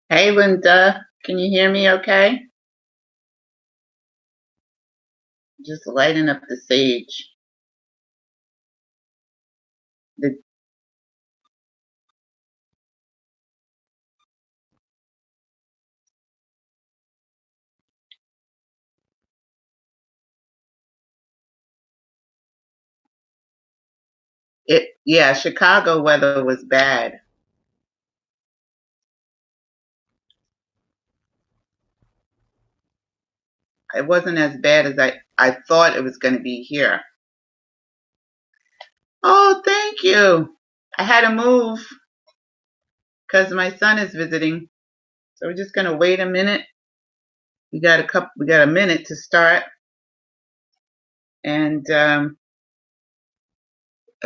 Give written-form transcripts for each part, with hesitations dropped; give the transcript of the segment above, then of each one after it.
Hey, Linda, can you hear me okay? Just lighting up the sage. The, yeah, Chicago weather was bad. It wasn't as bad as I thought it was going to be here. Oh, thank you. I had to move because my son is visiting. So we're just going to wait a minute. We got a minute to start. And I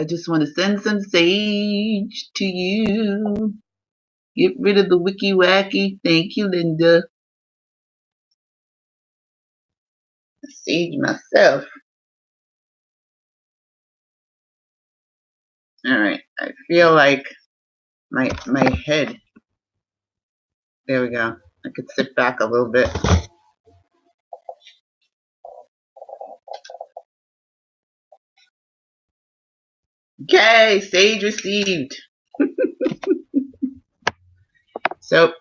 just want to send some sage to you. Get rid of the Wicky Wacky. Thank you, Linda. Sage myself. All right. I feel like my head. There we go. I could sit back a little bit. Okay, sage received. So,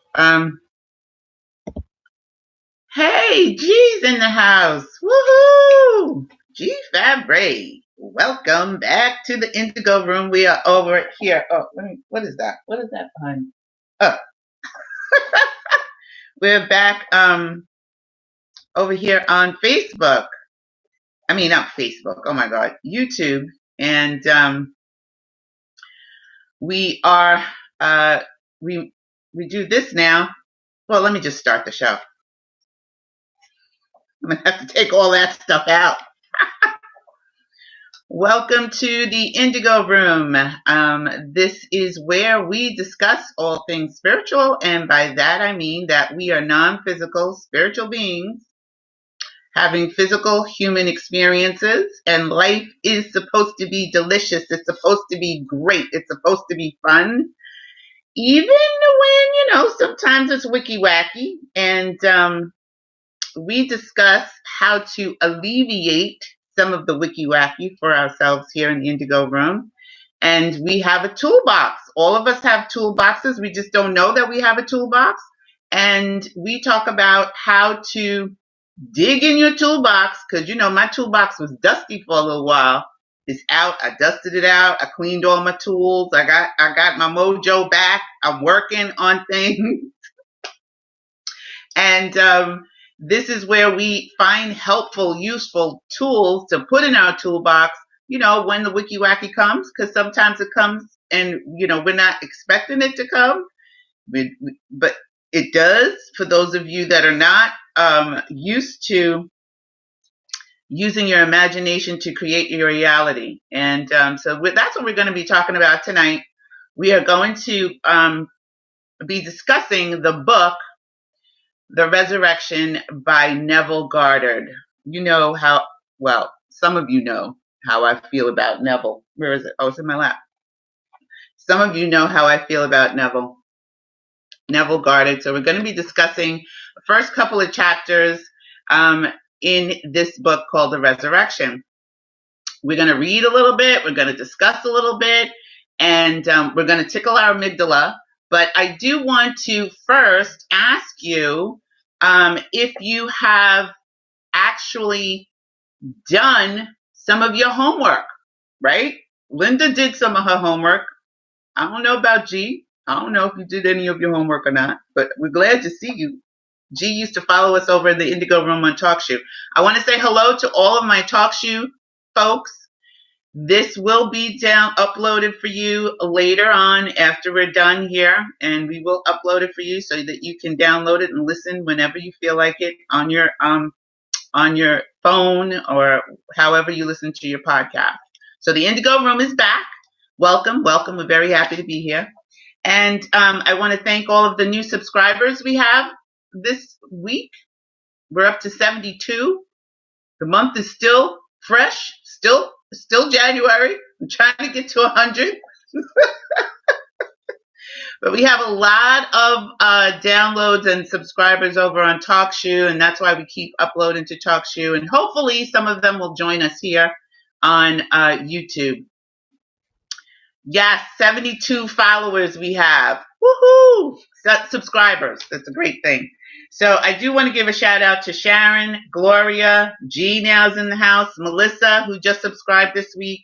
hey, G's in the house. Woohoo! G Fabre. Welcome back to the Indigo Room. We are over here. Oh, what is that? What is that behind? Oh, we're back over here on Facebook. I mean, not Facebook. Oh my God, YouTube. And we are we do this now. Well, let me just start the show. I'm gonna have to take all that stuff out. Welcome to the Indigo Room. This is where we discuss all things spiritual, and by that I mean that we are non-physical spiritual beings having physical human experiences, and life is supposed to be delicious. It's supposed to be great. It's supposed to be fun. Even when, sometimes it's wicky wacky, and we discuss how to alleviate some of the wicky wacky for ourselves here in the Indigo Room. And we have a toolbox. All of us have toolboxes. We just don't know that we have a toolbox. And we talk about how to dig in your toolbox, because my toolbox was dusty for a little while. It's out. I dusted it out. I cleaned all my tools. I got my mojo back. I'm working on things. And this is where we find helpful, useful tools to put in our toolbox, when the wicky wacky comes, because sometimes it comes and, we're not expecting it to come. But it does, for those of you that are not used to using your imagination to create your reality. And so that's what we're going to be talking about tonight. We are going to be discussing the book, The Resurrection by Neville Goddard. You know how, well, some of you know how I feel about Neville. Where is it? Oh, it's in my lap. Some of you know how I feel about Neville Goddard. So we're going to be discussing the first couple of chapters in this book called The Resurrection. We're going to read a little bit, we're going to discuss a little bit, and we're going to tickle our amygdala. But I do want to first ask you if you have actually done some of your homework, right? Linda did some of her homework. I don't know about G. I don't know if you did any of your homework or not, but we're glad to see you. G used to follow us over in the Indigo Room on TalkShoe. I want to say hello to all of my TalkShoe folks. This will be uploaded for you later on after we're done here, and we will upload it for you so that you can download it and listen whenever you feel like it on your phone or however you listen to your podcast. So the Indigo Room is back. Welcome. We're very happy to be here. And I want to thank all of the new subscribers we have this week. We're up to 72. The month is still fresh, still January. I'm trying to get to 100. But we have a lot of downloads and subscribers over on TalkShoe, and that's why we keep uploading to TalkShoe. And hopefully some of them will join us here on YouTube. Yes, 72 followers we have. Woohoo! Subscribers. That's a great thing. So I do want to give a shout out to Sharon, Gloria, G now's in the house, Melissa, who just subscribed this week,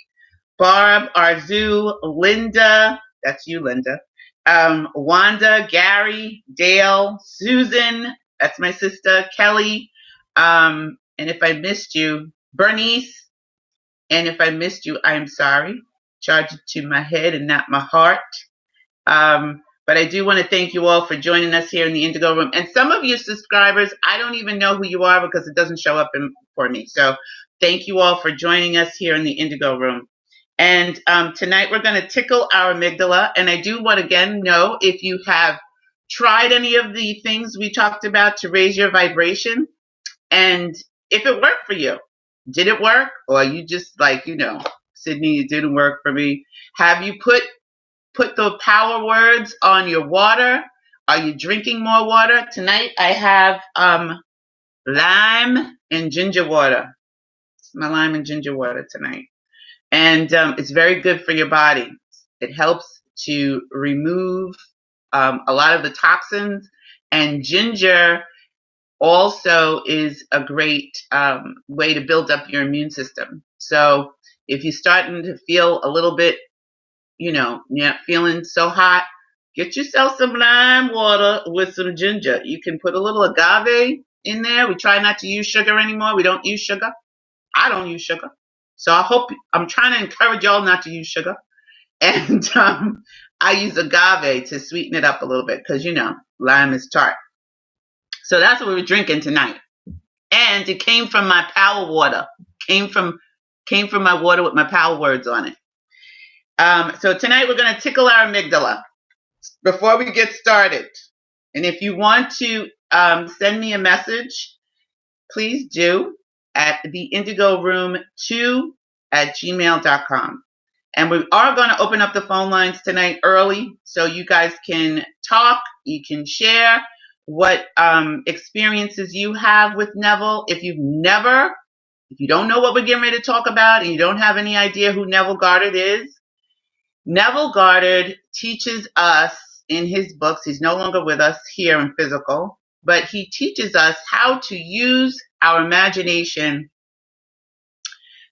Barb, Arzu, Linda, that's you, Linda, Wanda, Gary, Dale, Susan, that's my sister, Kelly, and if I missed you, Bernice, and if I missed you, I'm sorry. Charge it to my head and not my heart. But I do want to thank you all for joining us here in the Indigo Room. And some of you subscribers, I don't even know who you are because it doesn't show up for me. So thank you all for joining us here in the Indigo Room. And tonight we're going to tickle our amygdala. And I do want to again know if you have tried any of the things we talked about to raise your vibration and if it worked for you. Did it work? Or you just like, Sydney, it didn't work for me. Have you put the power words on your water? Are you drinking more water? Tonight I have lime and ginger water. It's my lime and ginger water tonight. And it's very good for your body. It helps to remove a lot of the toxins. And ginger also is a great way to build up your immune system. So if you're starting to feel a little bit, not feeling so hot, get yourself some lime water with some ginger. You can put a little agave in there. We try not to use sugar anymore. We don't use sugar. I don't use sugar. So I'm trying to encourage y'all not to use sugar. And I use agave to sweeten it up a little bit because, lime is tart. So that's what we were drinking tonight. And it came from my power water. Came from my water with my power words on it. So tonight we're going to tickle our amygdala before we get started. And if you want to send me a message, please do at theindigoroom2@gmail.com. And we are going to open up the phone lines tonight early so you guys can talk, you can share what experiences you have with Neville. If you don't know what we're getting ready to talk about and you don't have any idea who Neville Goddard is, Neville Goddard teaches us in his books, he's no longer with us here in physical, but he teaches us how to use our imagination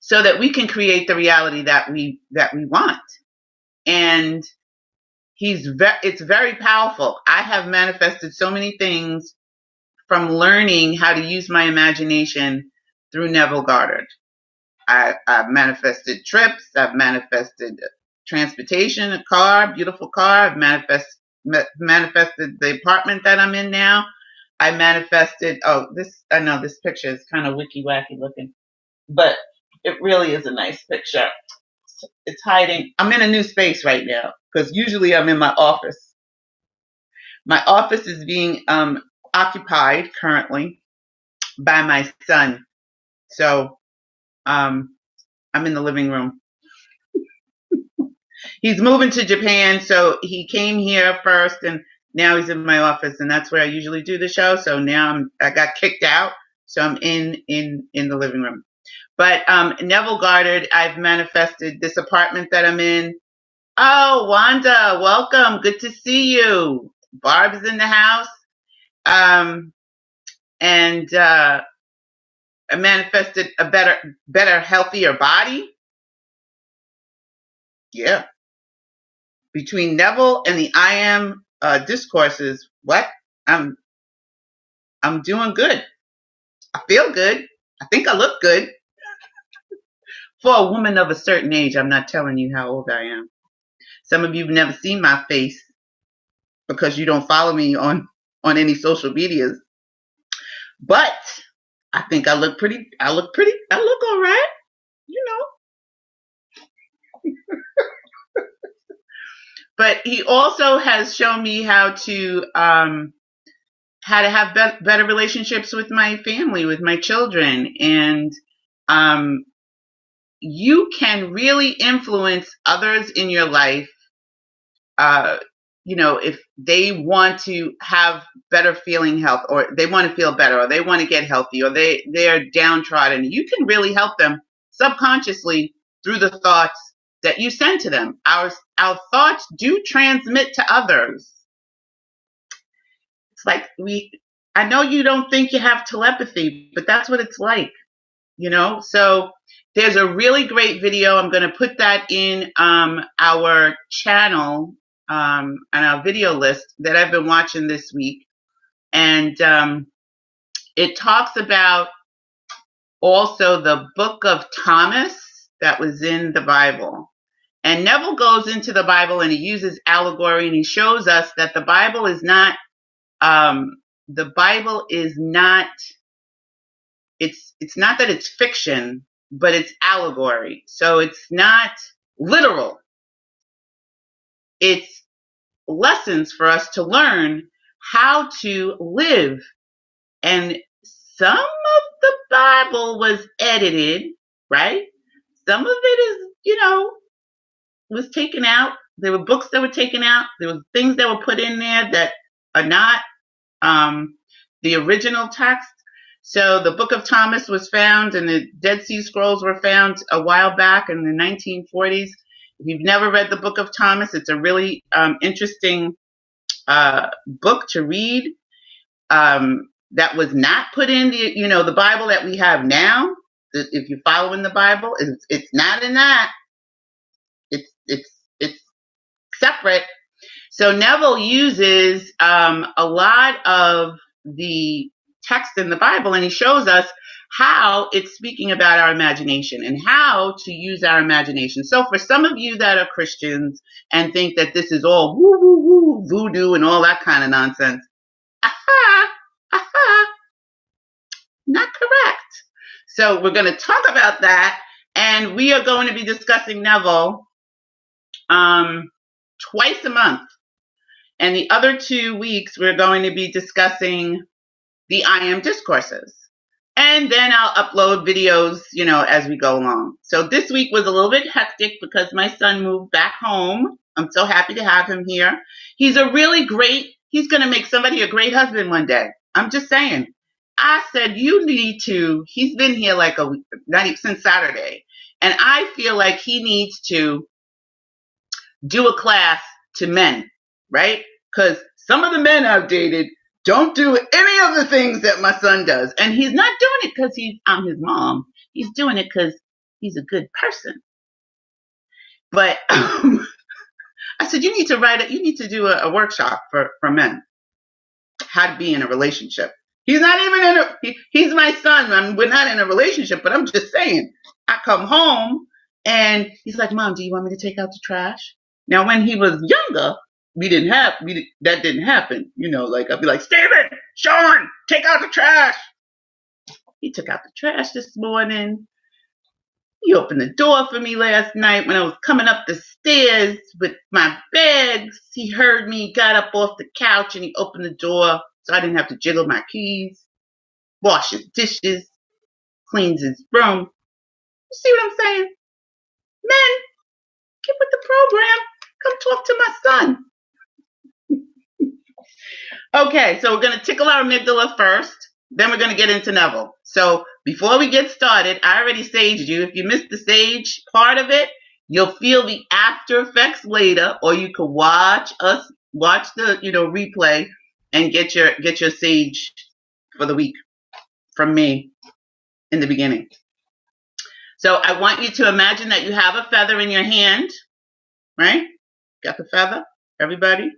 so that we can create the reality that we want. And it's very powerful. I have manifested so many things from learning how to use my imagination through Neville Goddard. I've manifested trips. I've manifested transportation, a car, beautiful car. I've manifested the apartment that I'm in now. I manifested, I know this picture is kind of Wicky Wacky looking, but it really is a nice picture. It's hiding. I'm in a new space right now because usually I'm in my office. My office is being occupied currently by my son. So I'm in the living room. He's moving to Japan, so he came here first, and now he's in my office, and that's where I usually do the show. So now I got kicked out, so I'm in the living room. But Neville Goddard, I've manifested this apartment that I'm in. Oh, Wanda, welcome. Good to see you. Barb's in the house. And I manifested a better, healthier body. Yeah. Between Neville and the I AM Discourses, I'm doing good. I feel good. I think I look good. For a woman of a certain age, I'm not telling you how old I am. Some of you have never seen my face because you don't follow me on any social medias. But I think I look pretty. I look all right. But he also has shown me how to have better relationships with my family, with my children. And you can really influence others in your life if they want to have better feeling health, or they want to feel better, or they want to get healthy, or they're downtrodden, you can really help them subconsciously through the thoughts that you send to them. Our thoughts do transmit to others. It's like I know you don't think you have telepathy, but that's what it's like, So there's a really great video. I'm going to put that in our channel and our video list that I've been watching this week. And it talks about also the book of Thomas that was in the Bible. And Neville goes into the Bible and he uses allegory, and he shows us that the Bible is not, it's not that it's fiction, but it's allegory. So it's not literal. It's lessons for us to learn how to live. And some of the Bible was edited, right? Some of it is, was taken out. There were books that were taken out. There were things that were put in there that are not the original text. So the Book of Thomas was found, and the Dead Sea Scrolls were found a while back in the 1940s. If you've never read the Book of Thomas, it's a really interesting book to read. That was not put in the Bible that we have now. If you follow in the Bible, it's not in that. It's separate. So Neville uses a lot of the text in the Bible, and he shows us how it's speaking about our imagination and how to use our imagination. So for some of you that are Christians and think that this is all woo woo woo voodoo and all that kind of nonsense, not correct. So we're going to talk about that, and we are going to be discussing Neville twice a month. And the other 2 weeks, we're going to be discussing the I AM Discourses. And then I'll upload videos, as we go along. So this week was a little bit hectic because my son moved back home. I'm so happy to have him here. He's he's going to make somebody a great husband one day. I'm just saying. I said, he's been here like a week, since Saturday. And I feel like he needs to do a class to men, right? Because some of the men I've dated don't do any of the things that my son does. And he's not doing it because I'm his mom. He's doing it because he's a good person. But I said, you need to do a workshop for men, how to be in a relationship. He's not even he's my son. We're not in a relationship, but I'm just saying, I come home and he's like, Mom, do you want me to take out the trash? Now, when he was younger, that didn't happen. Like I'd be like, Steven, Sean, take out the trash. He took out the trash this morning. He opened the door for me last night when I was coming up the stairs with my bags. He heard me, got up off the couch, and he opened the door so I didn't have to jiggle my keys. Washes dishes, cleans his room. You see what I'm saying? Men, get with the program. Come talk to my son. Okay, so we're going to tickle our amygdala first. Then we're going to get into Neville. So before we get started, I already saged you. If you missed the sage part of it, you'll feel the after effects later, or you can watch the replay and get your sage for the week from me in the beginning. So I want you to imagine that you have a feather in your hand, right? Got the feather, everybody?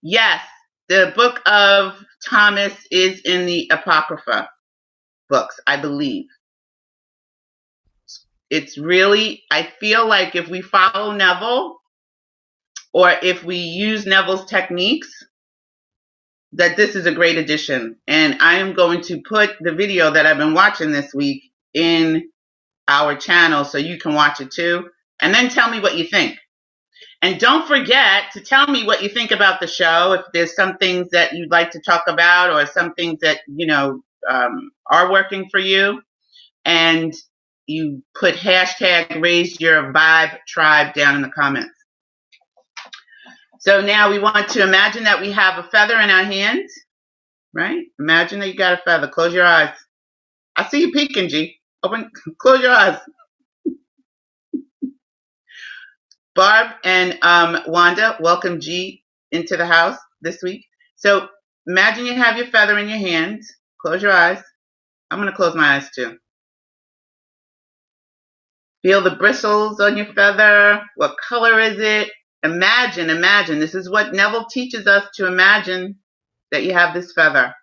Yes, the Book of Thomas is in the Apocrypha books, I believe. It's really, I feel like if we follow Neville, or if we use Neville's techniques, that this is a great addition. And I am going to put the video that I've been watching this week in our channel so you can watch it too. And then tell me what you think. And don't forget to tell me what you think about the show. If there's some things that you'd like to talk about, or some things that, are working for you. And you put hashtag raise your vibe tribe down in the comments. So now we want to imagine that we have a feather in our hands, right? Imagine that you got a feather. Close your eyes. I see you peeking, G. Close your eyes. Barb and Wanda, welcome G into the house this week. So imagine you have your feather in your hands. Close your eyes. I'm going to close my eyes too. Feel the bristles on your feather. What color is it? Imagine. This is what Neville teaches us, to imagine that you have this feather.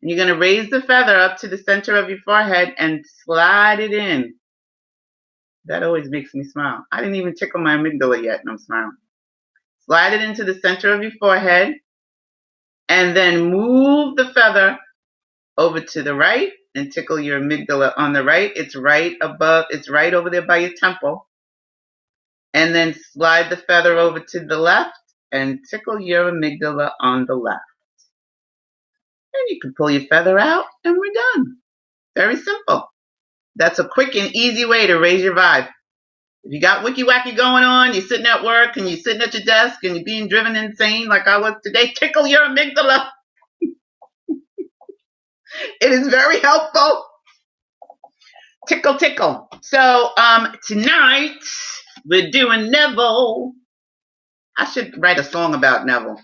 And you're going to raise the feather up to the center of your forehead and slide it in. That always makes me smile. I didn't even tickle my amygdala yet, and I'm smiling. Slide it into the center of your forehead, and then move the feather over to the right and tickle your amygdala on the right. It's right above, it's right over there by your temple. And then slide the feather over to the left and tickle your amygdala on the left. And you can pull your feather out and we're done. Very simple. That's a quick and easy way to raise your vibe. If you got Wicky Wacky going on, you're sitting at work and you're sitting at your desk and you're being driven insane like I was today, tickle your amygdala. It is very helpful. Tickle, tickle. So tonight we're doing Neville. I should write a song about Neville.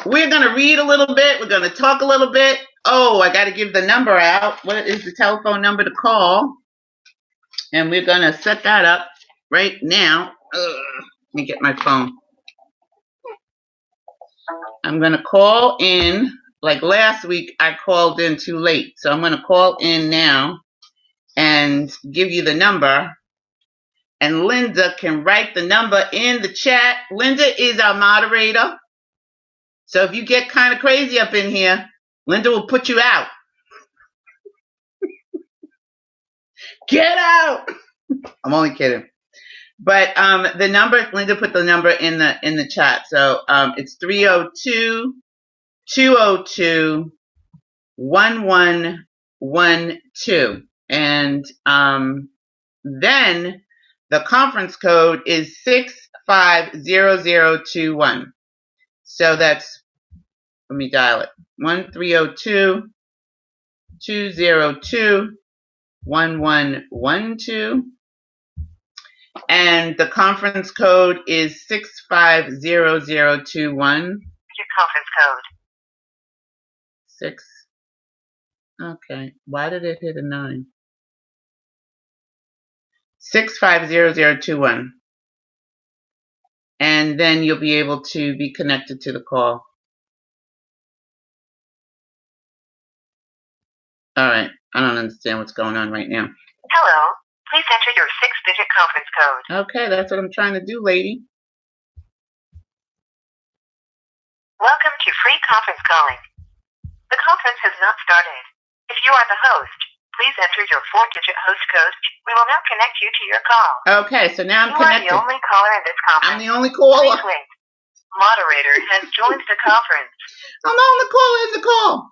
We're going to read a little bit. We're going to talk a little bit. Oh, I got to give the number out. What is the telephone number to call? And we're going to set that up right now. Let me get my phone. I'm going to call in. Like last week, I called in too late. So I'm going to call in now and give you the number. And Linda can write the number in the chat. Linda is our moderator. So if you get kind of crazy up in here, Linda will put you out. Get out! I'm only kidding. But the number, Linda put the number in the chat. So it's 302-202-1112. And then the conference code is 650021. So that's, let me dial it, 1-302-202-1112. And the conference code is 650021. Your conference code. 6. Okay. Why did it hit a 9? 650021. And then you'll be able to be connected to the call. All right. I don't understand what's going on right now. Hello. Please enter your 6-digit conference code. Okay, that's what I'm trying to do, lady. Welcome to free conference calling. The conference has not started. If you are the host, please enter your 4-digit host code. We will now connect you to your call. Okay, so now I'm connected. You are the only caller in this conference. I'm the only caller. Please wait. Moderator has joined the conference. I'm the only caller in the call.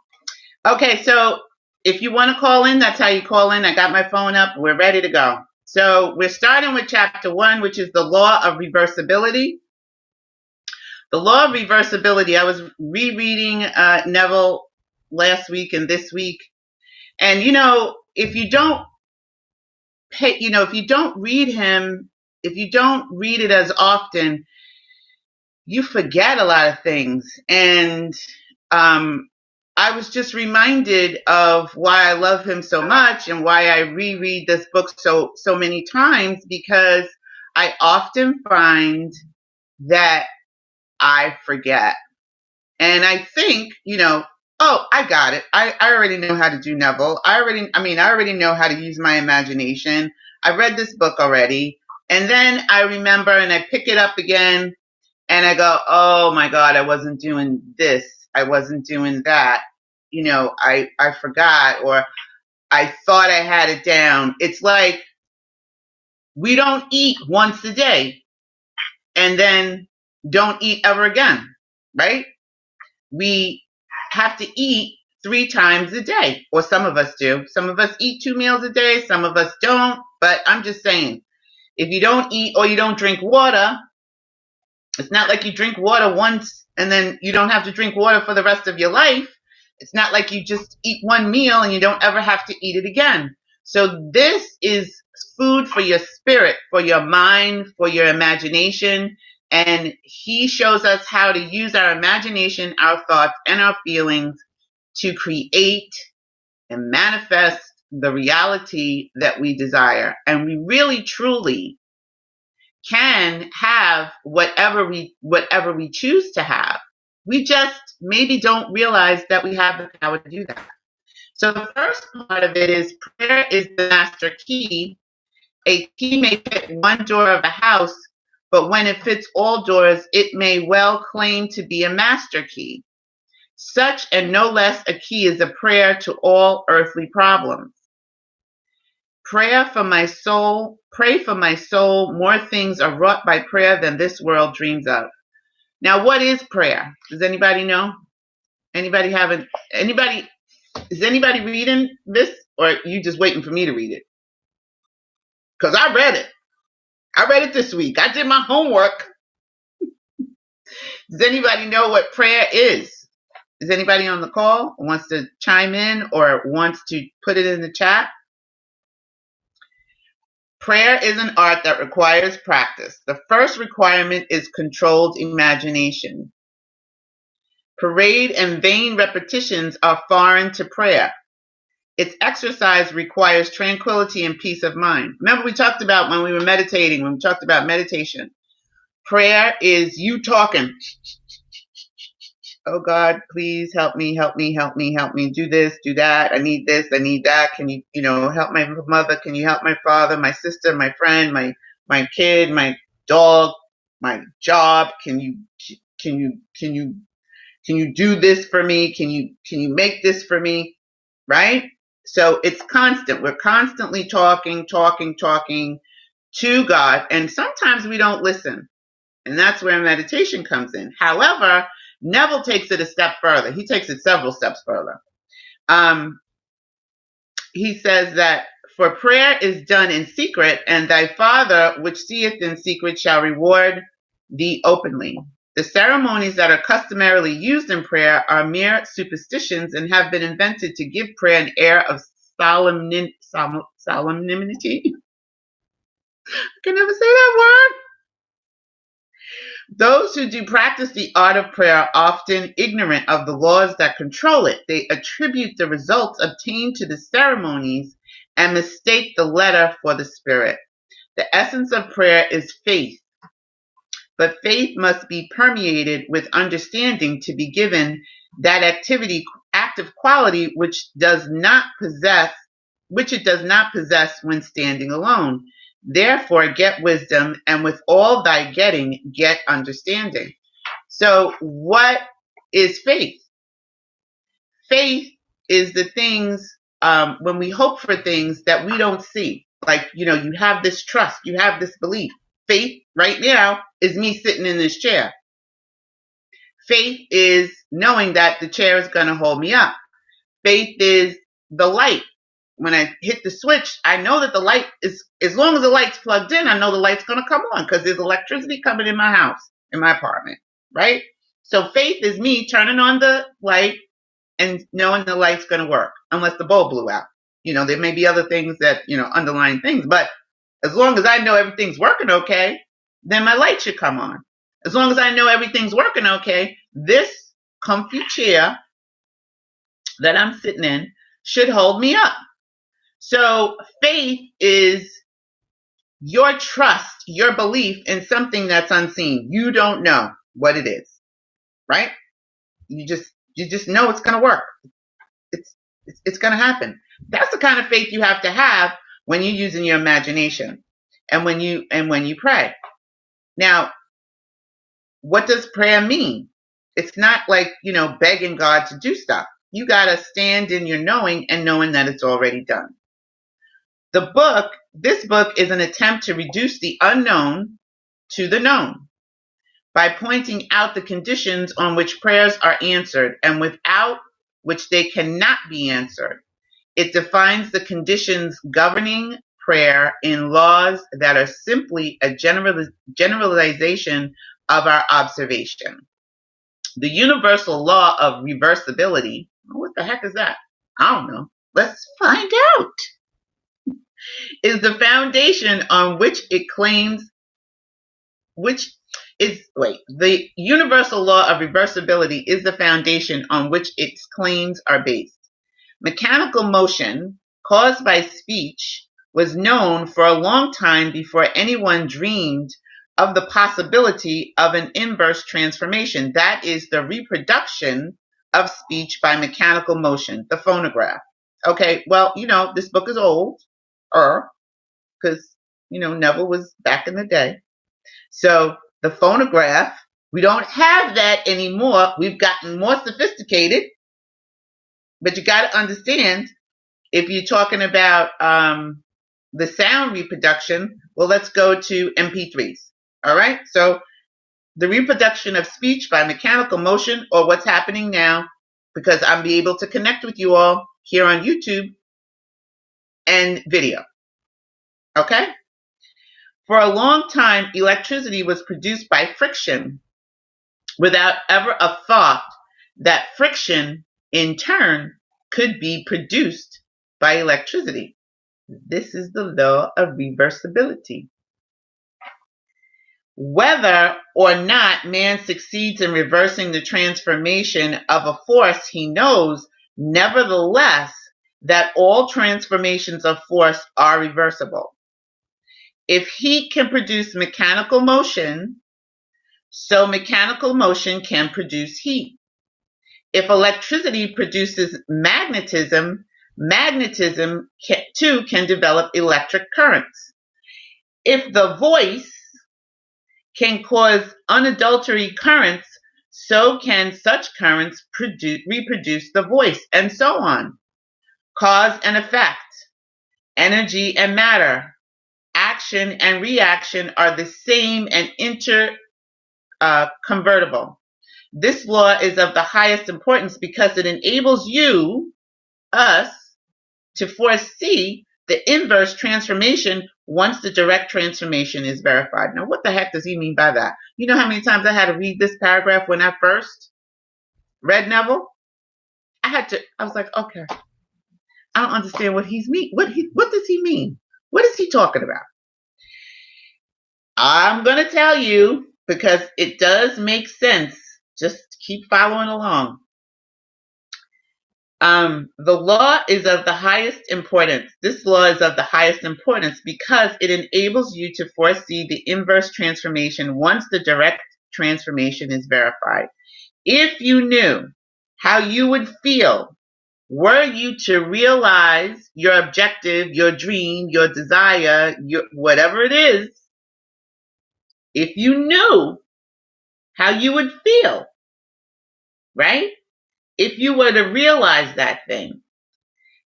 Okay, so if you want to call in, that's how you call in. I got my phone up. We're ready to go. So we're starting with chapter 1, which is the law of reversibility. The law of reversibility. I was rereading Neville last week and this week. And, if you don't if you don't read him, if you don't read it as often, you forget a lot of things. And I was just reminded of why I love him so much and why I reread this book so many times, because I often find that I forget. And I think, oh, I got it. I already know how to do Neville. I already know how to use my imagination. I read this book already. And then I remember and I pick it up again and I go, oh my God, I wasn't doing this. I wasn't doing that. I forgot, or I thought I had it down. It's like we don't eat once a day and then don't eat ever again, right? We have to eat 3 times a day, or some of us do. Some of us eat 2 meals a day. Some of us don't. But I'm just saying, If you don't eat or you don't drink water, it's not like you drink water once and then you don't have to drink water for the rest of your life. It's not like you just eat one meal and you don't ever have to eat it again. So this is food for your spirit, for your mind, for your imagination. And he shows us how to use our imagination, our thoughts, and our feelings to create and manifest the reality that we desire. And we really, truly can have whatever we choose to have. We just maybe don't realize that we have the power to do that. So the first part of it is prayer is the master key. A key may fit one door of a house, but when it fits all doors, it may well claim to be a master key. Such and no less a key is a prayer to all earthly problems. Pray for my soul, more things are wrought by prayer than this world dreams of. Now, what is prayer? Does anybody know? Is anybody reading this, or are you just waiting for me to read it? Because I read it. I read it this week. I did my homework. Does anybody know what prayer is? Is anybody on the call who wants to chime in or wants to put it in the chat? Prayer is an art that requires practice. The first requirement is controlled imagination. Parade and vain repetitions are foreign to prayer. Its exercise requires tranquility and peace of mind. Remember we talked about when we were meditating, when we talked about meditation. Prayer is you talking. Oh God, please help me, help me, help me, help me. Do this, do that. I need this, I need that. Can you, help my mother? Can you help my father, my sister, my friend, my kid, my dog, my job? Can you do this for me? Can you make this for me? Right? So it's constant. We're constantly talking to God, and sometimes we don't listen. And that's where meditation comes in. However, Neville takes it a step further. He takes it several steps further. He says that for prayer is done in secret, and thy Father which seeth in secret shall reward thee openly. The ceremonies that are customarily used in prayer are mere superstitions and have been invented to give prayer an air of solemnity. I can never say that word. Those who do practice the art of prayer are often ignorant of the laws that control it. They attribute the results obtained to the ceremonies and mistake the letter for the spirit. The essence of prayer is faith, but faith must be permeated with understanding to be given that active quality which it does not possess when standing alone. Therefore, get wisdom, and with all thy getting, get understanding. So, what is faith? Faith is the things, when we hope for things that we don't see. Like, you have this trust, you have this belief. Faith, right now, is me sitting in this chair. Faith is knowing that the chair is going to hold me up. Faith is the light. When I hit the switch, I know that the light is, as long as the light's plugged in, I know the light's going to come on because there's electricity coming in my house, in my apartment, right? So faith is me turning on the light and knowing the light's going to work, unless the bulb blew out. There may be other things that, underlying things, but as long as I know everything's working okay, then my light should come on. As long as I know everything's working okay, this comfy chair that I'm sitting in should hold me up. So faith is your trust, your belief in something that's unseen. You don't know what it is, right? You just know it's going to work. It's going to happen. That's the kind of faith you have to have when you're using your imagination and when you pray. Now, what does prayer mean? It's not like, begging God to do stuff. You got to stand in your knowing and knowing that it's already done. This book is an attempt to reduce the unknown to the known by pointing out the conditions on which prayers are answered and without which they cannot be answered. It defines the conditions governing prayer in laws that are simply a generalization of our observation. The universal law of reversibility, what the heck is that? I don't know. Let's find out. Is the foundation on which it claims, the universal law of reversibility is the foundation on which its claims are based. Mechanical motion caused by speech was known for a long time before anyone dreamed of the possibility of an inverse transformation. That is the reproduction of speech by mechanical motion, the phonograph. Okay, well, this book is old, because, Neville was back in the day. So the phonograph, we don't have that anymore. We've gotten more sophisticated. But you got to understand, if you're talking about the sound reproduction, well, let's go to MP3s. All right? So the reproduction of speech by mechanical motion, or what's happening now, because I'm be able to connect with you all here on YouTube and video. Okay? For a long time, electricity was produced by friction without ever a thought that friction, in turn, could be produced by electricity. This is the law of reversibility. Whether or not man succeeds in reversing the transformation of a force, he knows, nevertheless, that all transformations of force are reversible. If heat can produce mechanical motion, so mechanical motion can produce heat. If electricity produces magnetism, magnetism too can develop electric currents. If the voice can cause unadulterated currents, so can such currents reproduce the voice, and so on. Cause and effect, energy and matter, action and reaction are the same and interconvertible. This law is of the highest importance because it enables us, to foresee the inverse transformation once the direct transformation is verified. Now, what the heck does he mean by that? You know how many times I had to read this paragraph when I first read Neville? I was like, okay, I don't understand what he's mean. What does he mean? What is he talking about? I'm going to tell you, because it does make sense. Just keep following along. The law is of the highest importance. This law is of the highest importance because it enables you to foresee the inverse transformation once the direct transformation is verified. If you knew how you would feel were you to realize your objective, your dream, your desire, whatever it is, if you knew how you would feel, right? If you were to realize that thing,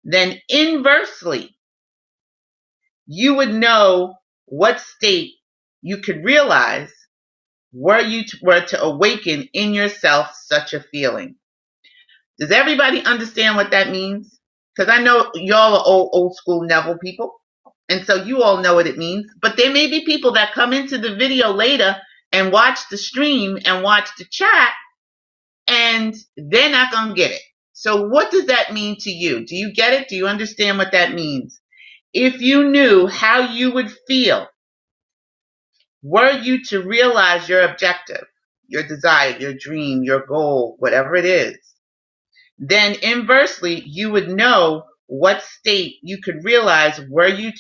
then inversely, you would know what state you could realize were you were to awaken in yourself such a feeling. Does everybody understand what that means? Because I know y'all are old school Neville people, and so you all know what it means. But there may be people that come into the video later and watch the stream and watch the chat, and they're not going to get it. So what does that mean to you? Do you get it? Do you understand what that means? If you knew how you would feel were you to realize your objective, your desire, your dream, your goal, whatever it is, then inversely you would know what state you could realize were you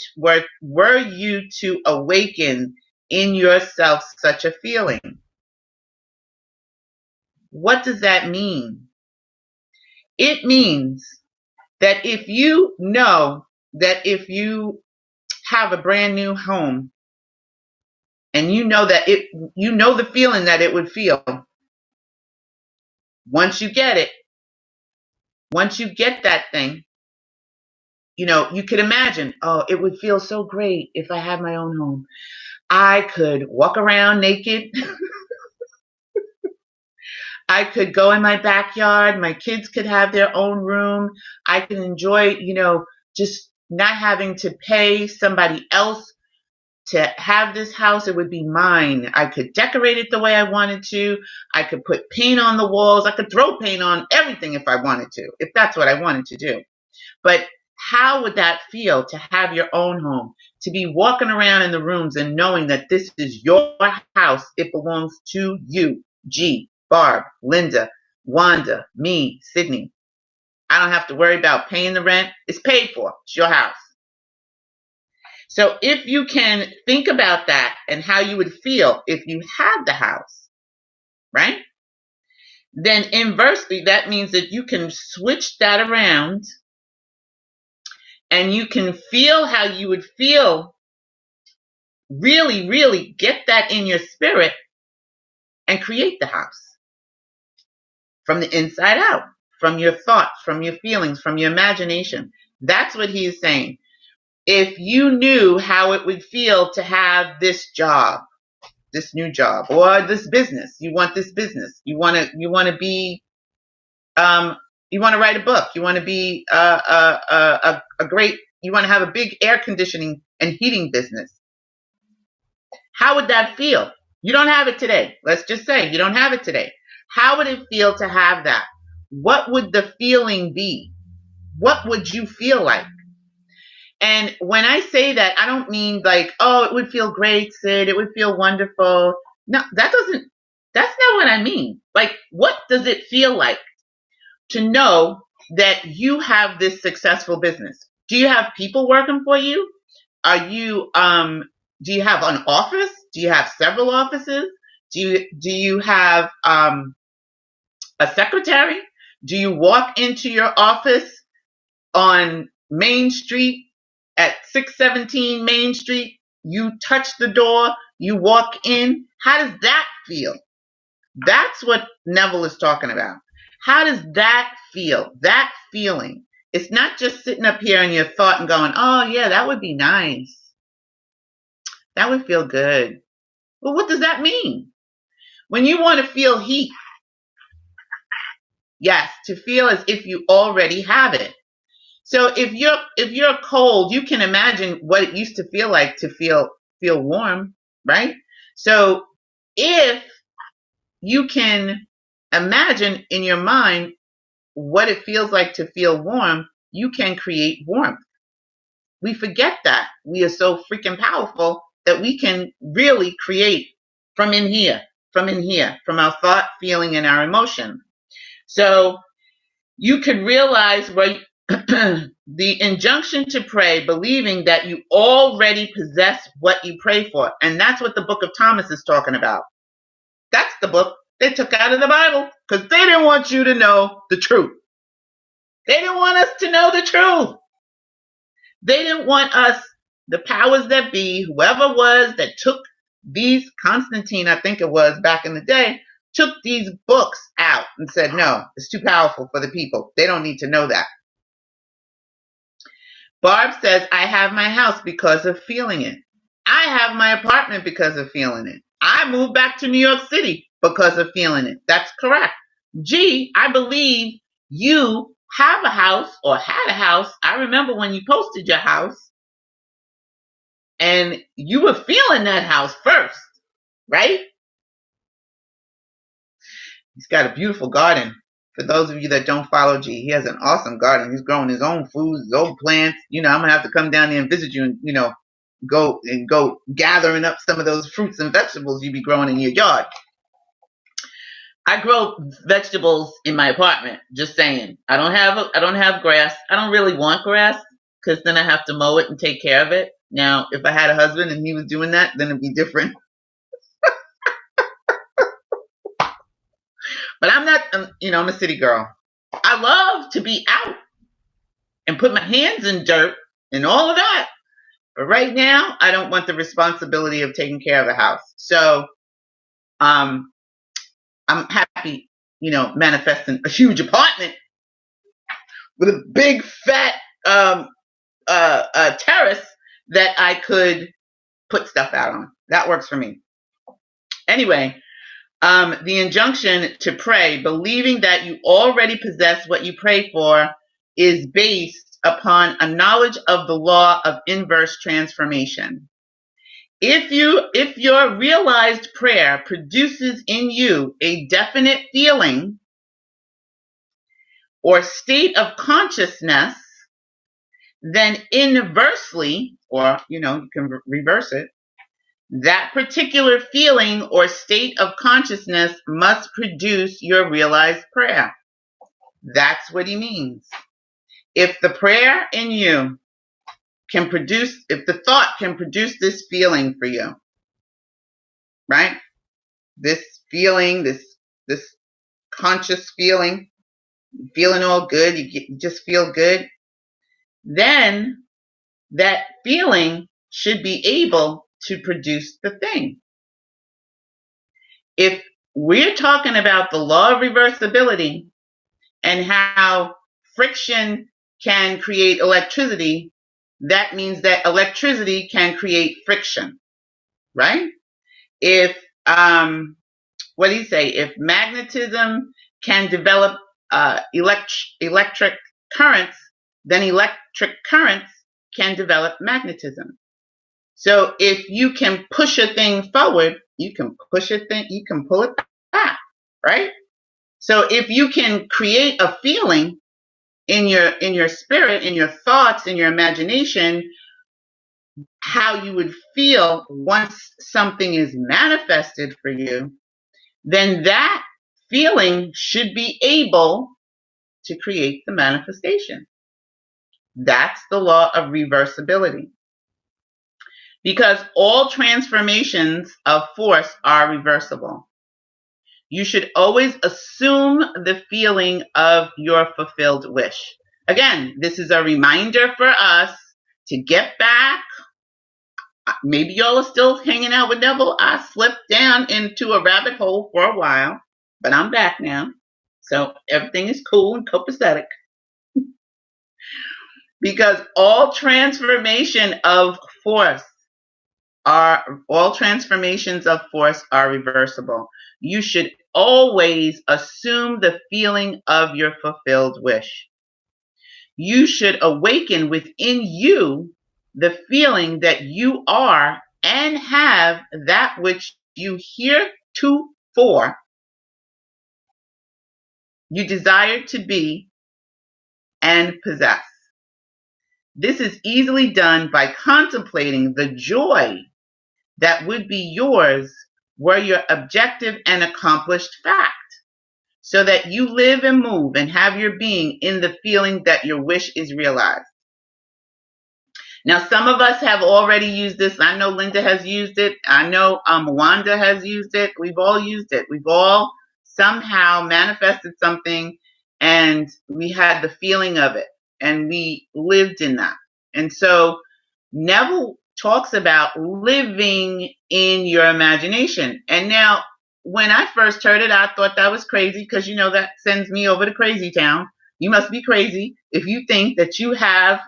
to awaken in yourself such a feeling. What does that mean? It means that if you know that if you have a brand new home and you know the feeling that it would feel once you get it, once you get that thing, you could imagine, it would feel so great if I had my own home. I could walk around naked. I could go in my backyard. My kids could have their own room. I could enjoy, just not having to pay somebody else to have this house. It would be mine. I could decorate it the way I wanted to. I could put paint on the walls. I could throw paint on everything if I wanted to, if that's what I wanted to do. But how would that feel to have your own home, to be walking around in the rooms and knowing that this is your house? It belongs to you. G, Barb, Linda, Wanda, me, Sydney. I don't have to worry about paying the rent. It's paid for. It's your house. So if you can think about that and how you would feel if you had the house, right? Then inversely, that means that you can switch that around and you can feel how you would feel, really, really get that in your spirit and create the house from the inside out, from your thoughts, from your feelings, from your imagination. That's what he is saying. If you knew how it would feel to have this job, this new job, or this business, you want this business, you want to be, you want to write a book, you want to be a great, you want to have a big air conditioning and heating business. How would that feel? You don't have it today. Let's just say you don't have it today. How would it feel to have that? What would the feeling be? What would you feel like? And when I say that, I don't mean like, oh, it would feel great, Sid. It would feel wonderful. No, that's not what I mean. Like, what does it feel like to know that you have this successful business? Do you have people working for you? Are you, do you have an office? Do you have several offices? Do you have, a secretary? Do you walk into your office on Main Street at 617 Main Street? You touch the door, you walk in. How does that feel? That's what Neville is talking about. How does that feel? That feeling. It's not just sitting up here in your thought and going, oh yeah, that would be nice. That would feel good. Well, what does that mean? When you want to feel heat, yes, to feel as if you already have it. So if you're cold, you can imagine what it used to feel like to feel warm, right? So if you can imagine in your mind what it feels like to feel warm, you can create warmth. We forget that. We are so freaking powerful that we can really create from in here, from our thought, feeling, and our emotion. So you could realize where the injunction to pray, believing that you already possess what you pray for. And that's what the book of Thomas is talking about. That's the book they took out of the Bible because they didn't want you to know the truth. They didn't want us to know the truth. They didn't want us, the powers that be, whoever was that took these, Constantine, I think it was back in the day, took these books out and said, no, it's too powerful for the people. They don't need to know that. Barb says, I have my house because of feeling it. I have my apartment because of feeling it. I moved back to New York City because of feeling it. That's correct. G, I believe you have a house or had a house. I remember when you posted your house and you were feeling that house first, right? He's got a beautiful garden. For those of you that don't follow G, he has an awesome garden. He's growing his own foods, his own plants. I'm going to have to come down there and visit you and, go gathering up some of those fruits and vegetables you be growing in your yard. I grow vegetables in my apartment, just saying. I don't have grass. I don't really want grass because then I have to mow it and take care of it. Now, if I had a husband and he was doing that, then it'd be different. But I'm not, I'm a city girl. I love to be out and put my hands in dirt and all of that. But right now, I don't want the responsibility of taking care of a house. So, I'm happy, manifesting a huge apartment with a big fat terrace that I could put stuff out on. That works for me. Anyway, the injunction to pray, believing that you already possess what you pray for, is based upon a knowledge of the law of inverse transformation. If your realized prayer produces in you a definite feeling or state of consciousness, then inversely, or you can reverse it, that particular feeling or state of consciousness must produce your realized prayer. That's what he means. If the prayer in you can produce, if the thought can produce this feeling for you, right? This feeling, this conscious feeling, feeling all good, you just feel good, then that feeling should be able to produce the thing. If we're talking about the law of reversibility and how friction can create electricity, that means that electricity can create friction, right? If, what do you say? If magnetism can develop electric currents, then electric currents can develop magnetism. So if you can push a thing forward, you can push a thing, you can pull it back, right? So if you can create a feeling in your spirit, in your thoughts, in your imagination, how you would feel once something is manifested for you, then that feeling should be able to create the manifestation. That's the law of reversibility. Because all transformations of force are reversible. You should always assume the feeling of your fulfilled wish. Again, this is a reminder for us to get back. Maybe y'all are still hanging out with Neville. I slipped down into a rabbit hole for a while, but I'm back now. So everything is cool and copacetic. Because all transformations of force are reversible. You should always assume the feeling of your fulfilled wish. You should awaken within you the feeling that you are and have that which you heretofore you desire to be and possess. This is easily done by contemplating the joy that would be yours were your objective and accomplished fact, so that you live and move and have your being in the feeling that your wish is realized. Now, some of us have already used this. I know Linda has used it. I know Wanda has used it. We've all used it. We've all somehow manifested something and we had the feeling of it and we lived in that. And so Neville talks about living in your imagination. And now, when I first heard it, I thought that was crazy because, that sends me over to crazy town. You must be crazy if you think that you have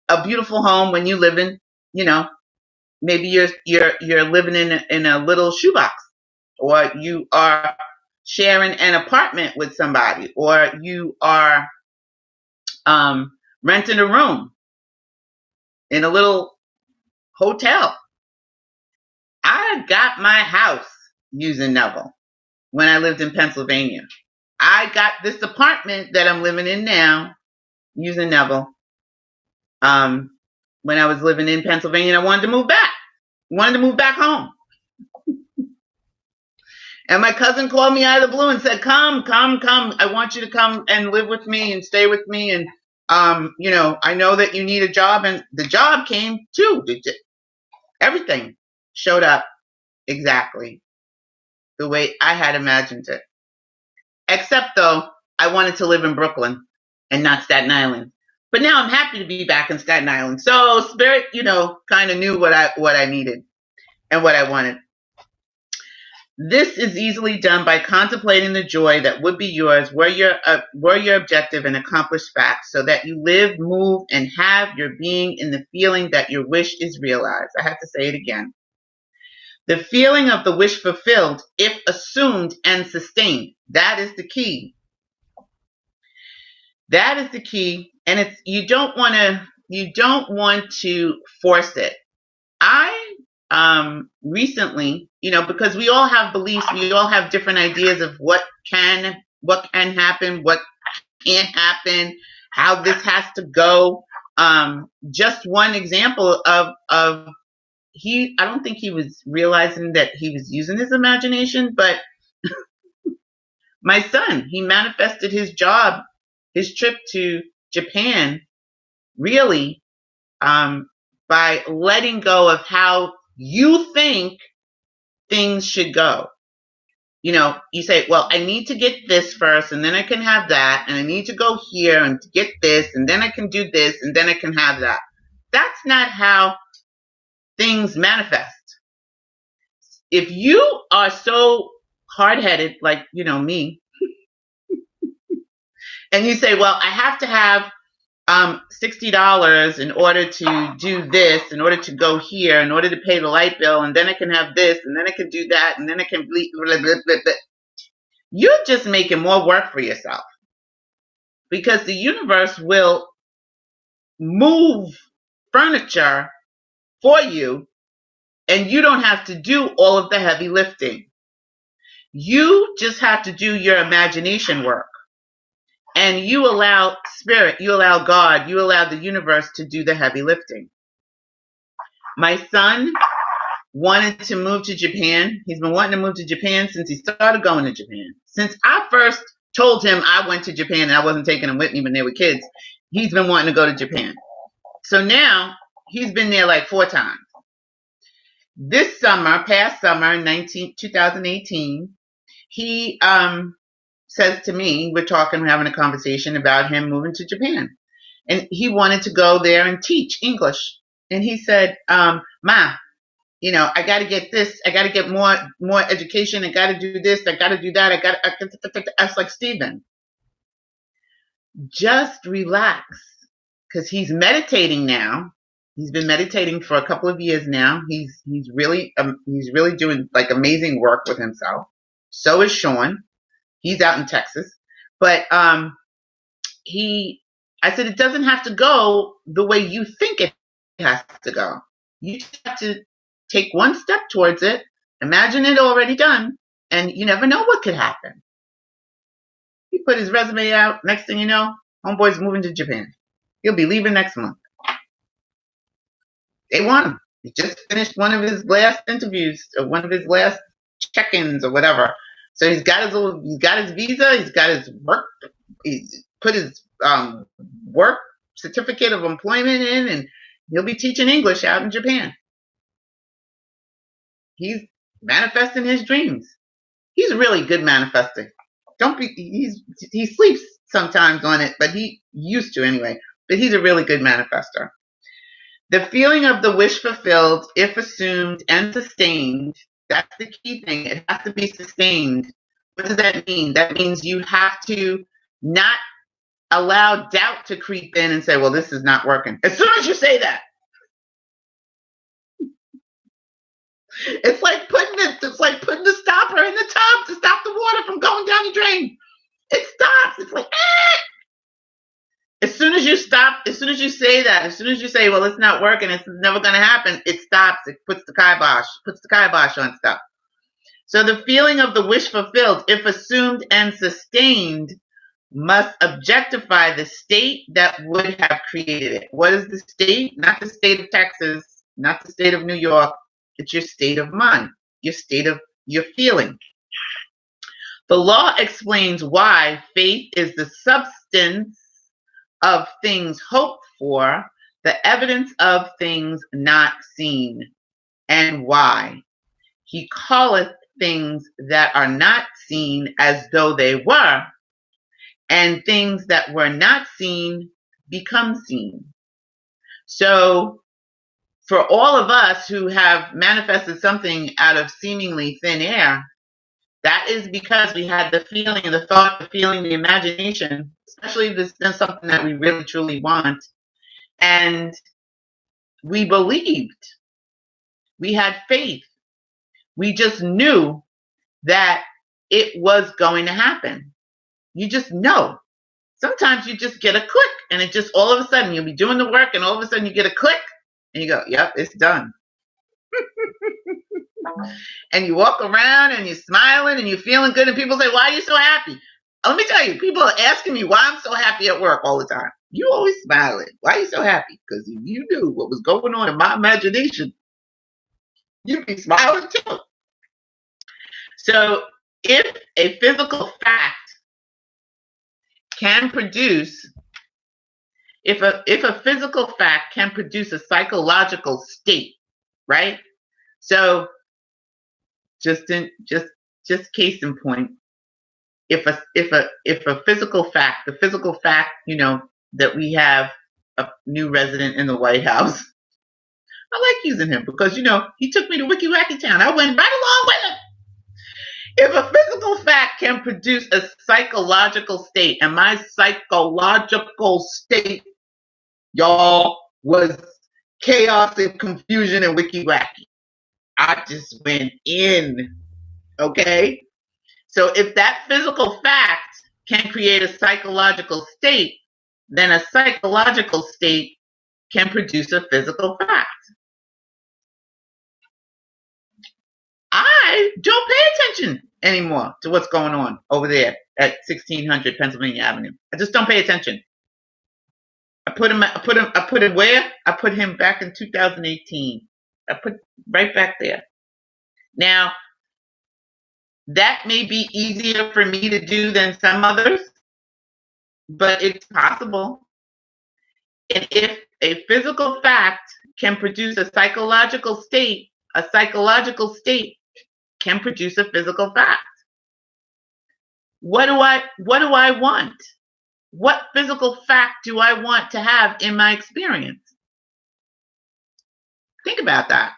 a beautiful home when you live in, maybe you're living in a little shoebox, or you are sharing an apartment with somebody, or you are renting a room in a little hotel. I got my house using Neville when I lived in Pennsylvania. I got this apartment that I'm living in now using Neville. When I was living in Pennsylvania, I wanted to move back home. And my cousin called me out of the blue and said, come. I want you to come and live with me and stay with me. And, I know that you need a job. And the job came too. Everything showed up exactly the way I had imagined it. Except though, I wanted to live in Brooklyn and not Staten Island. But now I'm happy to be back in Staten Island. So Spirit, kind of knew what I needed and what I wanted. This is easily done by contemplating the joy that would be yours were your objective and accomplished fact, so that you live, move, and have your being in the feeling that your wish is realized. I have to say it again. The feeling of the wish fulfilled, if assumed and sustained, that is the key. That is the key And you don't want to force it. I recently, because we all have beliefs, we all have different ideas of what can happen, what can't happen, how this has to go. Just one example of I don't think he was realizing that he was using his imagination, but my son, he manifested his trip to Japan, really, by letting go of how you think things should go. You say, well, I need to get this first, and then I can have that, and I need to go here and get this, and then I can do this, and then I can have that. That's not how things manifest. If you are so hard-headed, like, me, and you say, well, I have to have $60 in order to do this, in order to go here, in order to pay the light bill, and then I can have this, and then I can do that, and then I can blah, blah, blah, blah. You're just making more work for yourself, because the universe will move furniture for you, and you don't have to do all of the heavy lifting. You just have to do your imagination work. And you allow spirit, you allow God, you allow the universe to do the heavy lifting. My son wanted to move to Japan. He's been wanting to move to Japan since he started going to Japan. Since I first told him I went to Japan and I wasn't taking him with me when they were kids, he's been wanting to go to Japan. So now he's been there like 4 times. This summer, past summer, 2018, he says to me, we're having a conversation about him moving to Japan. And he wanted to go there and teach English. And he said, Ma, I got to get this. I got to get more education. I got to do this. I got to do that. I was like, Stephen, just relax. Because he's meditating now. He's been meditating for a couple of years now. He's really doing like amazing work with himself. So is Sean. He's out in Texas. But I said, it doesn't have to go the way you think it has to go. You just have to take one step towards it, imagine it already done, and you never know what could happen. He put his resume out. Next thing you know, homeboy's moving to Japan. He'll be leaving next month. They want him. He just finished one of his last interviews, or one of his last check-ins, or whatever. So he's got his visa, he's got his work, he's put his work certificate of employment in, and he'll be teaching English out in Japan. He's manifesting his dreams. He's really good manifesting. He sleeps sometimes on it, but he used to anyway. But he's a really good manifester. The feeling of the wish fulfilled, if assumed and sustained, that's the key thing. It has to be sustained. What does that mean? That means you have to not allow doubt to creep in and say, well, this is not working. As soon as you say that, it's like putting the stopper in the tub to stop the water from going down the drain. It stops. It's like, As soon as you stop, as soon as you say that, as soon as you say, well, it's not working, it's never going to happen, it stops. It puts the kibosh on stuff. So the feeling of the wish fulfilled, if assumed and sustained, must objectify the state that would have created it. What is the state? Not the state of Texas, not the state of New York. It's your state of mind, your state of your feeling. The law explains why faith is the substance of things hoped for, the evidence of things not seen, and why. He calleth things that are not seen as though they were, and things that were not seen become seen. So, for all of us who have manifested something out of seemingly thin air, that is because we had the feeling, the thought, the feeling, the imagination, especially if it's been something that we really truly want. And we believed. We had faith. We just knew that it was going to happen. You just know. Sometimes you just get a click, and it just all of a sudden you'll be doing the work, and all of a sudden you get a click, and you go, "Yep, it's done." And you walk around and you're smiling and you're feeling good, and people say, "Why are you so happy?" Let me tell you, people are asking me why I'm so happy at work all the time. You always smiling. Why are you so happy? Because if you knew what was going on in my imagination, you'd be smiling too. So if a physical fact can produce, if a physical fact can produce a psychological state, right? So just case in point, if a physical fact, the physical fact, that we have a new resident in the White House. I like using him because he took me to Wicky Wacky Town. I went right along with him. If a physical fact can produce a psychological state, and my psychological state, y'all, was chaos and confusion and Wicky Wacky. I just went in. Okay? So if that physical fact can create a psychological state, then a psychological state can produce a physical fact. I don't pay attention anymore to what's going on over there at 1600 Pennsylvania Avenue. I just don't pay attention. I put him where? I put him back in 2018. I put right back there. Now, that may be easier for me to do than some others, but it's possible. And if a physical fact can produce a psychological state can produce a physical fact. What do I want? What physical fact do I want to have in my experience? Think about that.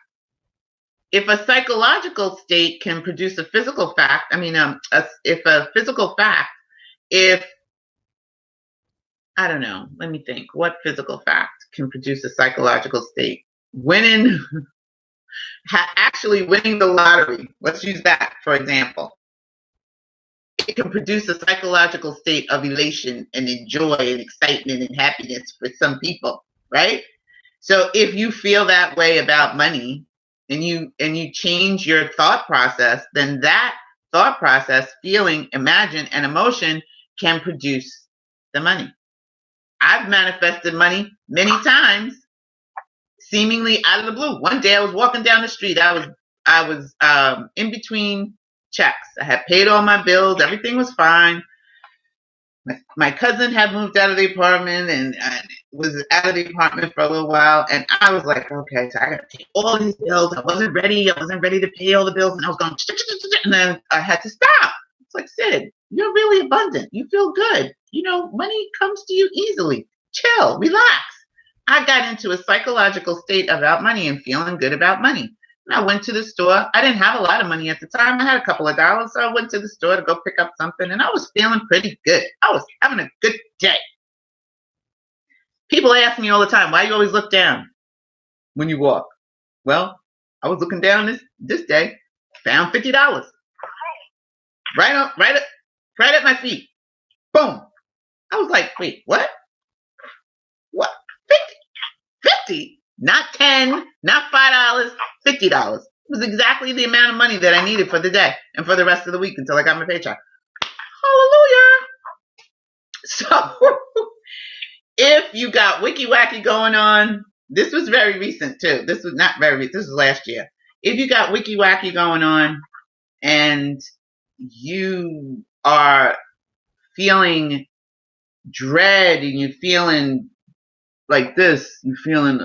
If a psychological state can produce a physical fact, if a physical fact, I don't know, let me think. What physical fact can produce a psychological state? Actually winning the lottery. Let's use that, for example. It can produce a psychological state of elation and joy and excitement and happiness for some people, right? So if you feel that way about money and you change your thought process, then that thought process, feeling, imagine, and emotion can produce the money. I've manifested money many times, seemingly out of the blue. One day I was walking down the street. I was in between checks. I had paid all my bills. Everything was fine. My cousin had moved out of the apartment and was out of the apartment for a little while. And I was like, okay, so I got to pay all these bills. I wasn't ready to pay all the bills. And I was going, and then I had to stop. It's like, Sid, you're really abundant. You feel good. Money comes to you easily. Chill, relax. I got into a psychological state about money and feeling good about money. And I went to the store. I didn't have a lot of money at the time. I had a couple of dollars. So I went to the store to go pick up something. And I was feeling pretty good. I was having a good day. People ask me all the time, why do you always look down when you walk? Well, I was looking down this day. Found $50. Right at my feet. Boom. I was like, wait, what? What? 50? Not 10, not $5, $50. It was exactly the amount of money that I needed for the day and for the rest of the week until I got my paycheck. Hallelujah. So if you got Wicky Wacky going on, this was very recent too. This was not very recent. This was last year. If you got Wicky Wacky going on and you are feeling dread and you're feeling like this, you're feeling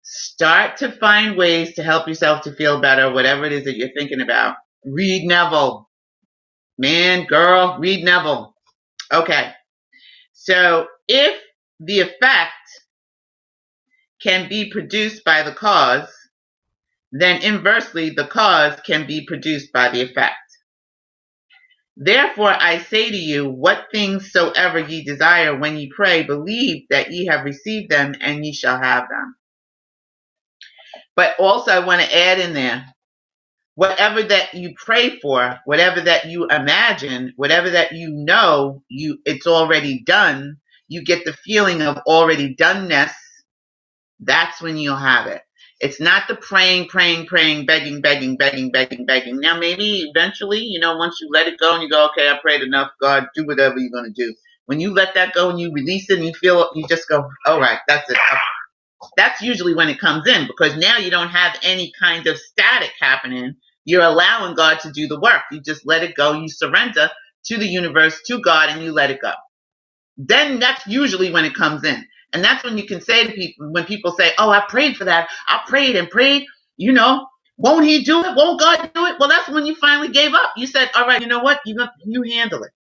start to find ways to help yourself to feel better, whatever it is that you're thinking about. Read Neville. Man, girl, read Neville. Okay. So if the effect can be produced by the cause, then inversely the cause can be produced by the effect. Therefore I say to you, what things soever ye desire when ye pray, believe that ye have received them, and ye shall have them. But also I want to add in there, whatever that you pray for, whatever that you imagine, whatever that you know, it's already done. You get the feeling of already doneness. That's when you'll have it. It's not the praying, begging. Now, maybe eventually, once you let it go and you go, okay, I prayed enough. God, do whatever you're going to do. When you let that go and you release it and you feel, you just go, all right, that's it. That's usually when it comes in, because now you don't have any kind of static happening. You're allowing God to do the work. You just let it go. You surrender to the universe, to God, and you let it go. Then that's usually when it comes in. And that's when you can say to people, when people say, oh, I prayed for that. I prayed and prayed, won't he do it? Won't God do it? Well, that's when you finally gave up. You said, all right, you know what? You handle it.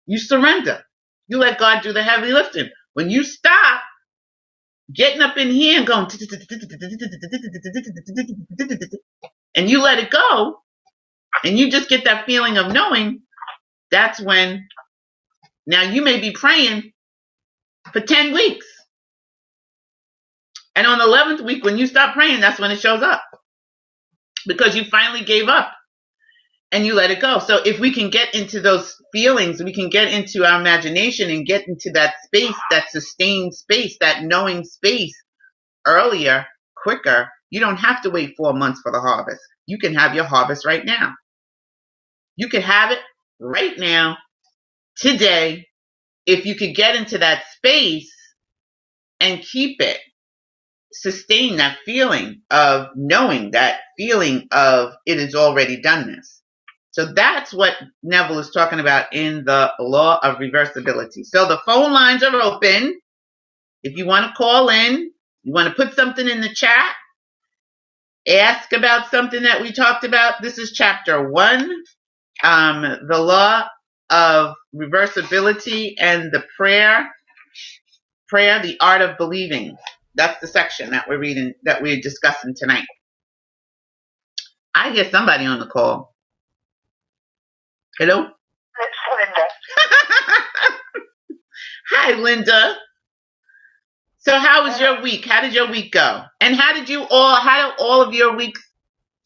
You surrender. You let God do the heavy lifting. When you stop getting up in here and going, and you let it go, and you just get that feeling of knowing, that's when, now you may be praying for 10 weeks. And on the 11th week, when you stop praying, that's when it shows up. Because you finally gave up and you let it go. So if we can get into those feelings, we can get into our imagination and get into that space, that sustained space, that knowing space earlier, quicker. You don't have to wait 4 months for the harvest. You can have your harvest right now. You can have it right now, today, if you could get into that space and keep it. Sustain that feeling of knowing, that feeling of it is already done this. So that's what Neville is talking about in the law of reversibility. So the phone lines are open. If you want to call in, you want to put something in the chat, ask about something that we talked about. This is chapter 1, the law of reversibility and the prayer, the art of believing. That's the section that we're reading, that we're discussing tonight. I hear somebody on the call. Hello? It's Linda. Hi, Linda. So how was your week? How did your week go? And how did all of your weeks,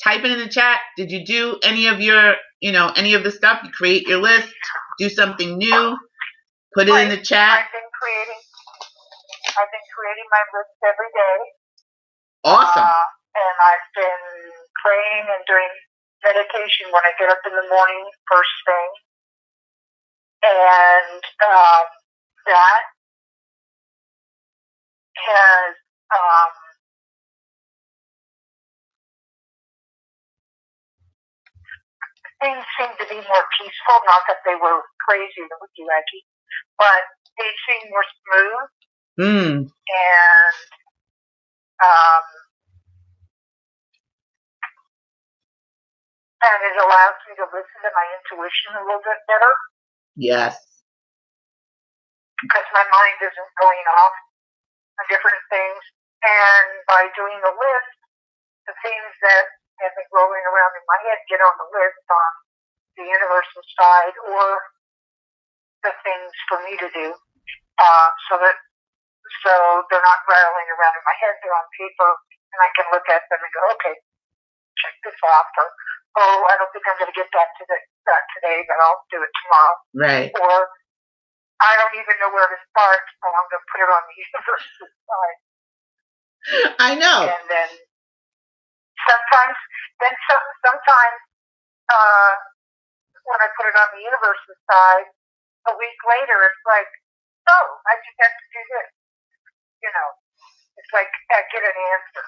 type it in the chat? Did you do any of your, any of the stuff? You create your list, do something new, put it in the chat. I've been creating my list every day. Awesome. And I've been praying and doing meditation when I get up in the morning, first thing. And that has things seem to be more peaceful. Not that they were crazy, the Wicky Wacky, but they seem more smooth. And it allows me to listen to my intuition a little bit better. Yes. Because my mind isn't going off on different things. And by doing the list, the things that have been rolling around in my head get on the list on the universal side, or the things for me to do. So they're not rattling around in my head, they're on paper, and I can look at them and go, okay, check this off, or, oh, I don't think I'm going to get that today, but I'll do it tomorrow. Right. Or, I don't even know where to start, so I'm going to put it on the universal side. I know. And then sometimes, when I put it on the universal side, a week later, it's like, oh, I just have to do this. It's like I get an answer.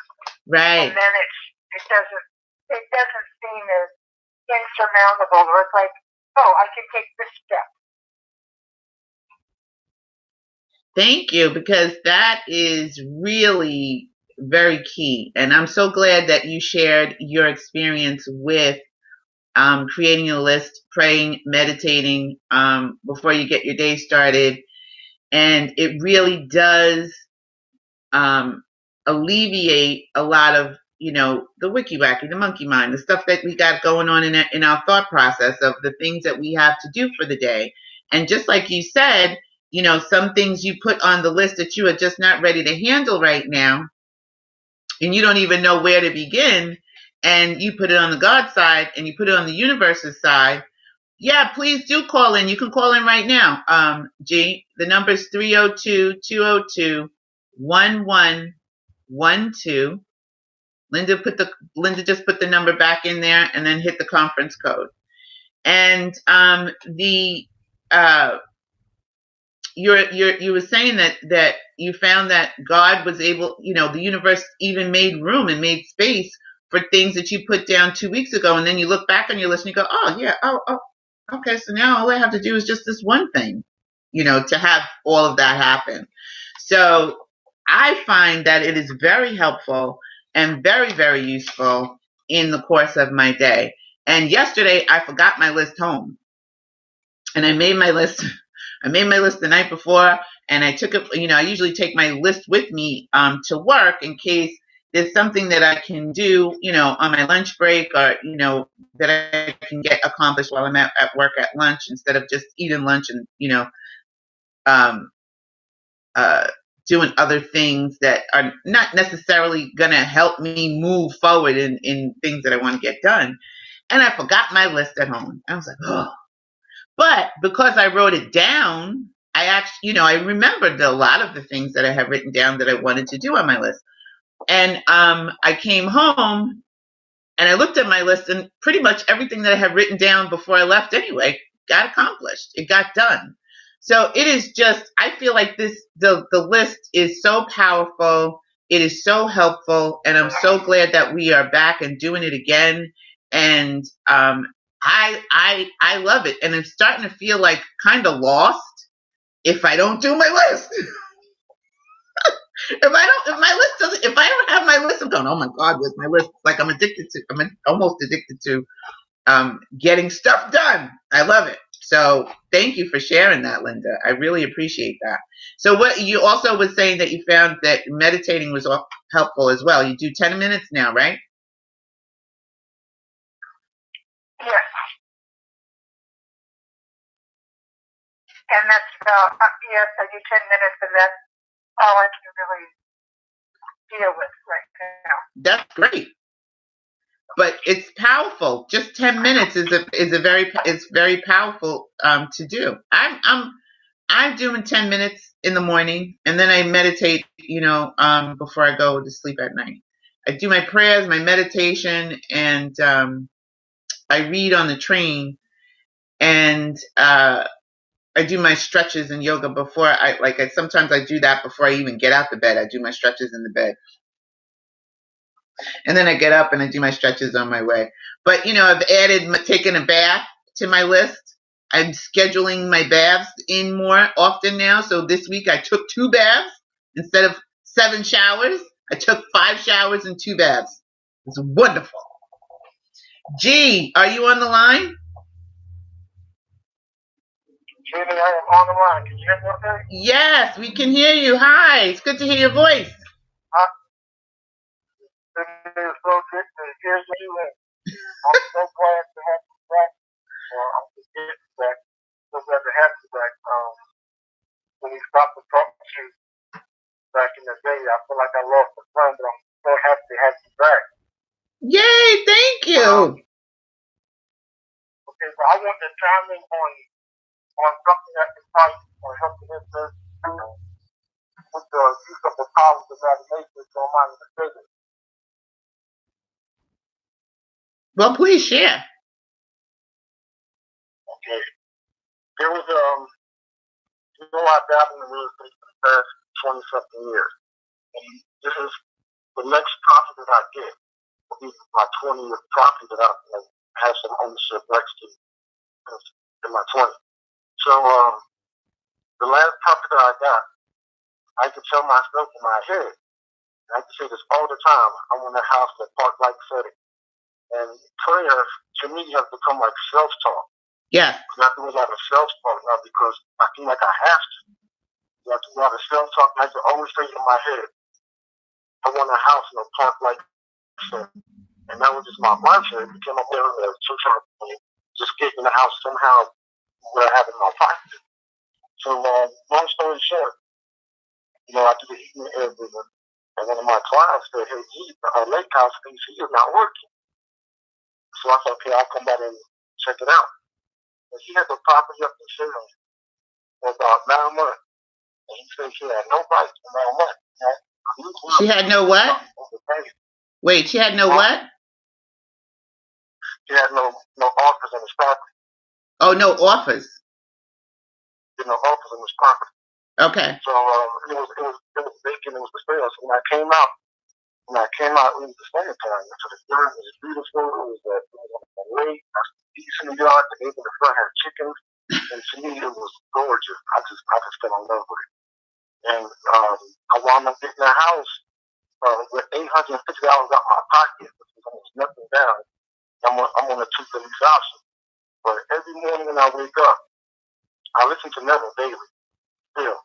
Right. And then it doesn't seem as insurmountable, or it's like, oh, I can take this step. Thank you, because that is really very key. And I'm so glad that you shared your experience with creating a list, praying, meditating before you get your day started. And it really does alleviate a lot of, the Wicky Wacky, the monkey mind, the stuff that we got going on in our thought process of the things that we have to do for the day. And just like you said, some things you put on the list that you are just not ready to handle right now, and you don't even know where to begin. and you put it on the God side and you put it on the universe's side, yeah, please do call in. You can call in right now. G, the number is 302-202-1112. Linda just put the number back in there and then hit the conference code. And you were saying that you found that God was able, the universe even made room and made space for things that you put down 2 weeks ago, and then you look back on your list and you go, oh yeah, okay, so now all I have to do is just this one thing, to have all of that happen. So I find that it is very helpful and very, very useful in the course of my day. And yesterday I forgot my list home, and I made my list. I made my list the night before, and I took it. I usually take my list with me to work in case there's something that I can do, on my lunch break, or that I can get accomplished while I'm at work at lunch, instead of just eating lunch and doing other things that are not necessarily going to help me move forward in things that I want to get done. And I forgot my list at home. I was like, oh. But because I wrote it down, I actually, I remembered a lot of the things that I had written down that I wanted to do on my list. And I came home and I looked at my list, and pretty much everything that I had written down before I left anyway got accomplished. It got done. So it is just, I feel like the list is so powerful. It is so helpful. And I'm so glad that we are back and doing it again. And I love it. And I'm starting to feel like kind of lost if I don't do my list. If I don't have my list, I'm going, oh my God, where's my list? Like I'm almost addicted to getting stuff done. I love it. So thank you for sharing that, Linda. I really appreciate that. So what you also was saying that you found that meditating was helpful as well. You do 10 minutes now, right? Yes. And that's yes, I do 10 minutes, and that's all I can really deal with right now. That's great. But it's powerful. Just 10 minutes is very powerful to do. I'm doing 10 minutes in the morning, and then I meditate, before I go to sleep at night. I do my prayers, my meditation, and I read on the train, and I do my stretches and yoga before sometimes I do that before I even get out the bed. I do my stretches in the bed. And then I get up and I do my stretches on my way. But, I've added taking a bath to my list. I'm scheduling my baths in more often now. So this week I took 2 baths instead of 7 showers. I took 5 showers and 2 baths. It's wonderful. G, are you on the line? Julie, I am on the line. Can you hear me okay? Yes, we can hear you. Hi, it's good to hear your voice. It is so good to hear you. I'm so glad to have you back. I'm just getting back. So glad to have you back. When we stopped to talk to you back in the day, I feel like I lost the fun, but I'm so happy to have you back. Yay, thank you. Okay, so I want to chime in on something that can probably help you with this, with the use of the powers of imagination, if you don't mind me saying. Well, please share. Okay. There was, I've dabbled in real estate for the past 20-something years. And this is the next profit that I get will be my 20th profit that I have some ownership next to in my 20s. So, the last profit that I got, I could tell myself in my head, and I can say this all the time, I want a house that park like setting. And prayer, to me, has become like self-talk. Yeah. I do a lot of self-talk now because I feel like I have to. I do a lot of self-talk. I can always say in my head, I want a house in a park like setting. And that was just my mantra. It became a mirror of just getting the house somehow where I have in my pocket. So, long story short, I do the heating and air business. And one of my clients said, hey, our lake house AC is not working. So I said, okay, I'll come by and check it out. And she had the property up for sale for about 9 months. And he said she had no rights for 9 months. She had no what? Wait, she had no what? She had no offers on this property. Oh, no offers. No offers on this property. Okay. So it was vacant. It was for sale. So when I came out, it was the summertime. So the yard was beautiful. It was a lake. I was decent in the yard. The neighbor in the front had chickens, and to me it was gorgeous. I just fell in love with it. And I wound up getting a house with $850 out of my pocket, which was almost nothing down. I'm on a 2 lease option. But every morning when I wake up, I listen to Neville daily. Still,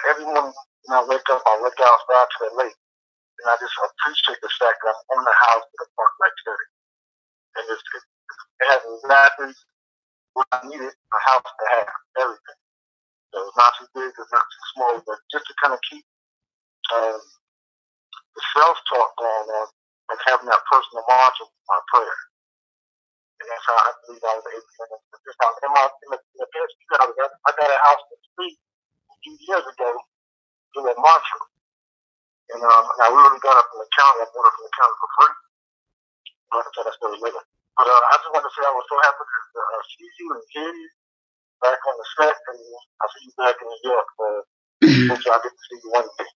every morning when I wake up, I look outside to the lake. And I just appreciate the fact that I'm on the house with a park right there. And it has exactly what I needed a house to have, everything. So it's not too big, it's not too small, but just to kind of keep the self-talk going on and having that personal margin with my prayer. And that's how I believe I was able to do this. In the past year, I got a house in the street a few years ago in Marshall. And I really got it from the county. I bought it from the county for free. Like I said, I still living. But I just want to say I was so happy to see you and hear you back on the set, and I'll see you back in New York. Hopefully I'll get to see you one day.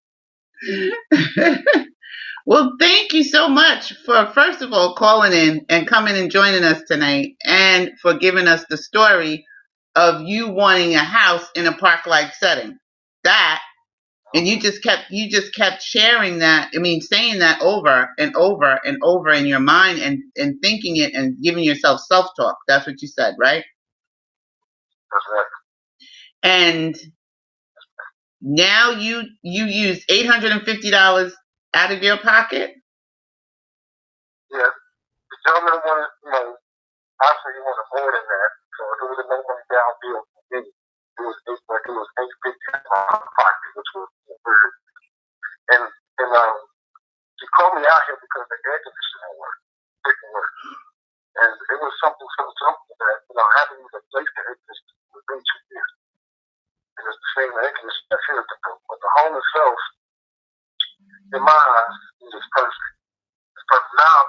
Well, thank you so much for, first of all, calling in and coming and joining us tonight, and for giving us the story of you wanting a house in a park-like setting. That, and you just kept sharing that. I mean, saying that over and over and over in your mind, and thinking it and giving yourself self-talk. That's what you said, right? That's right. And now you use $850 out of your pocket? Yeah. The gentleman wanted, actually he wanted more than that. So it was a no money down deal for me. It was $850 out of my pocket, which was weird. And he called me out here because the air conditioning didn't work. And it was something so simple that, having to replace the air conditioning within 2 years. And it's the same air conditioning that's here. But the home itself, in my eyes, is just perfect. It's perfect. Now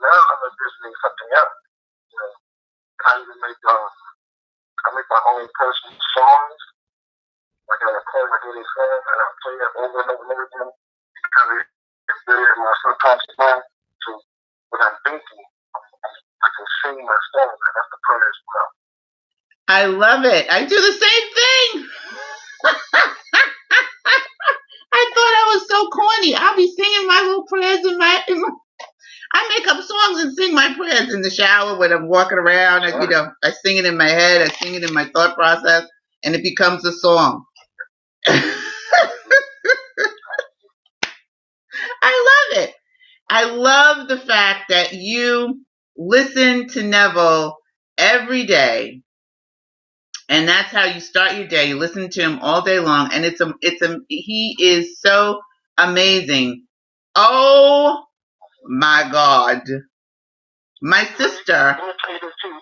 I'm envisioning something else. I even make my own personal songs. Like I play my daily song, and I play it over and over and over again. Because it's there in my subconscious mind. So when I'm thinking, I can sing my song, and that's the prayer as well. I love it. I do the same thing. I thought I was so corny. I'll be singing my little prayers I make up songs and sing my prayers in the shower when I'm walking around. I sing it in my head. I sing it in my thought process, and it becomes a song. I love it. I love the fact that you listen to Neville every day, and that's how you start your day. You listen to him all day long, and he is so amazing. Oh my God. My sister,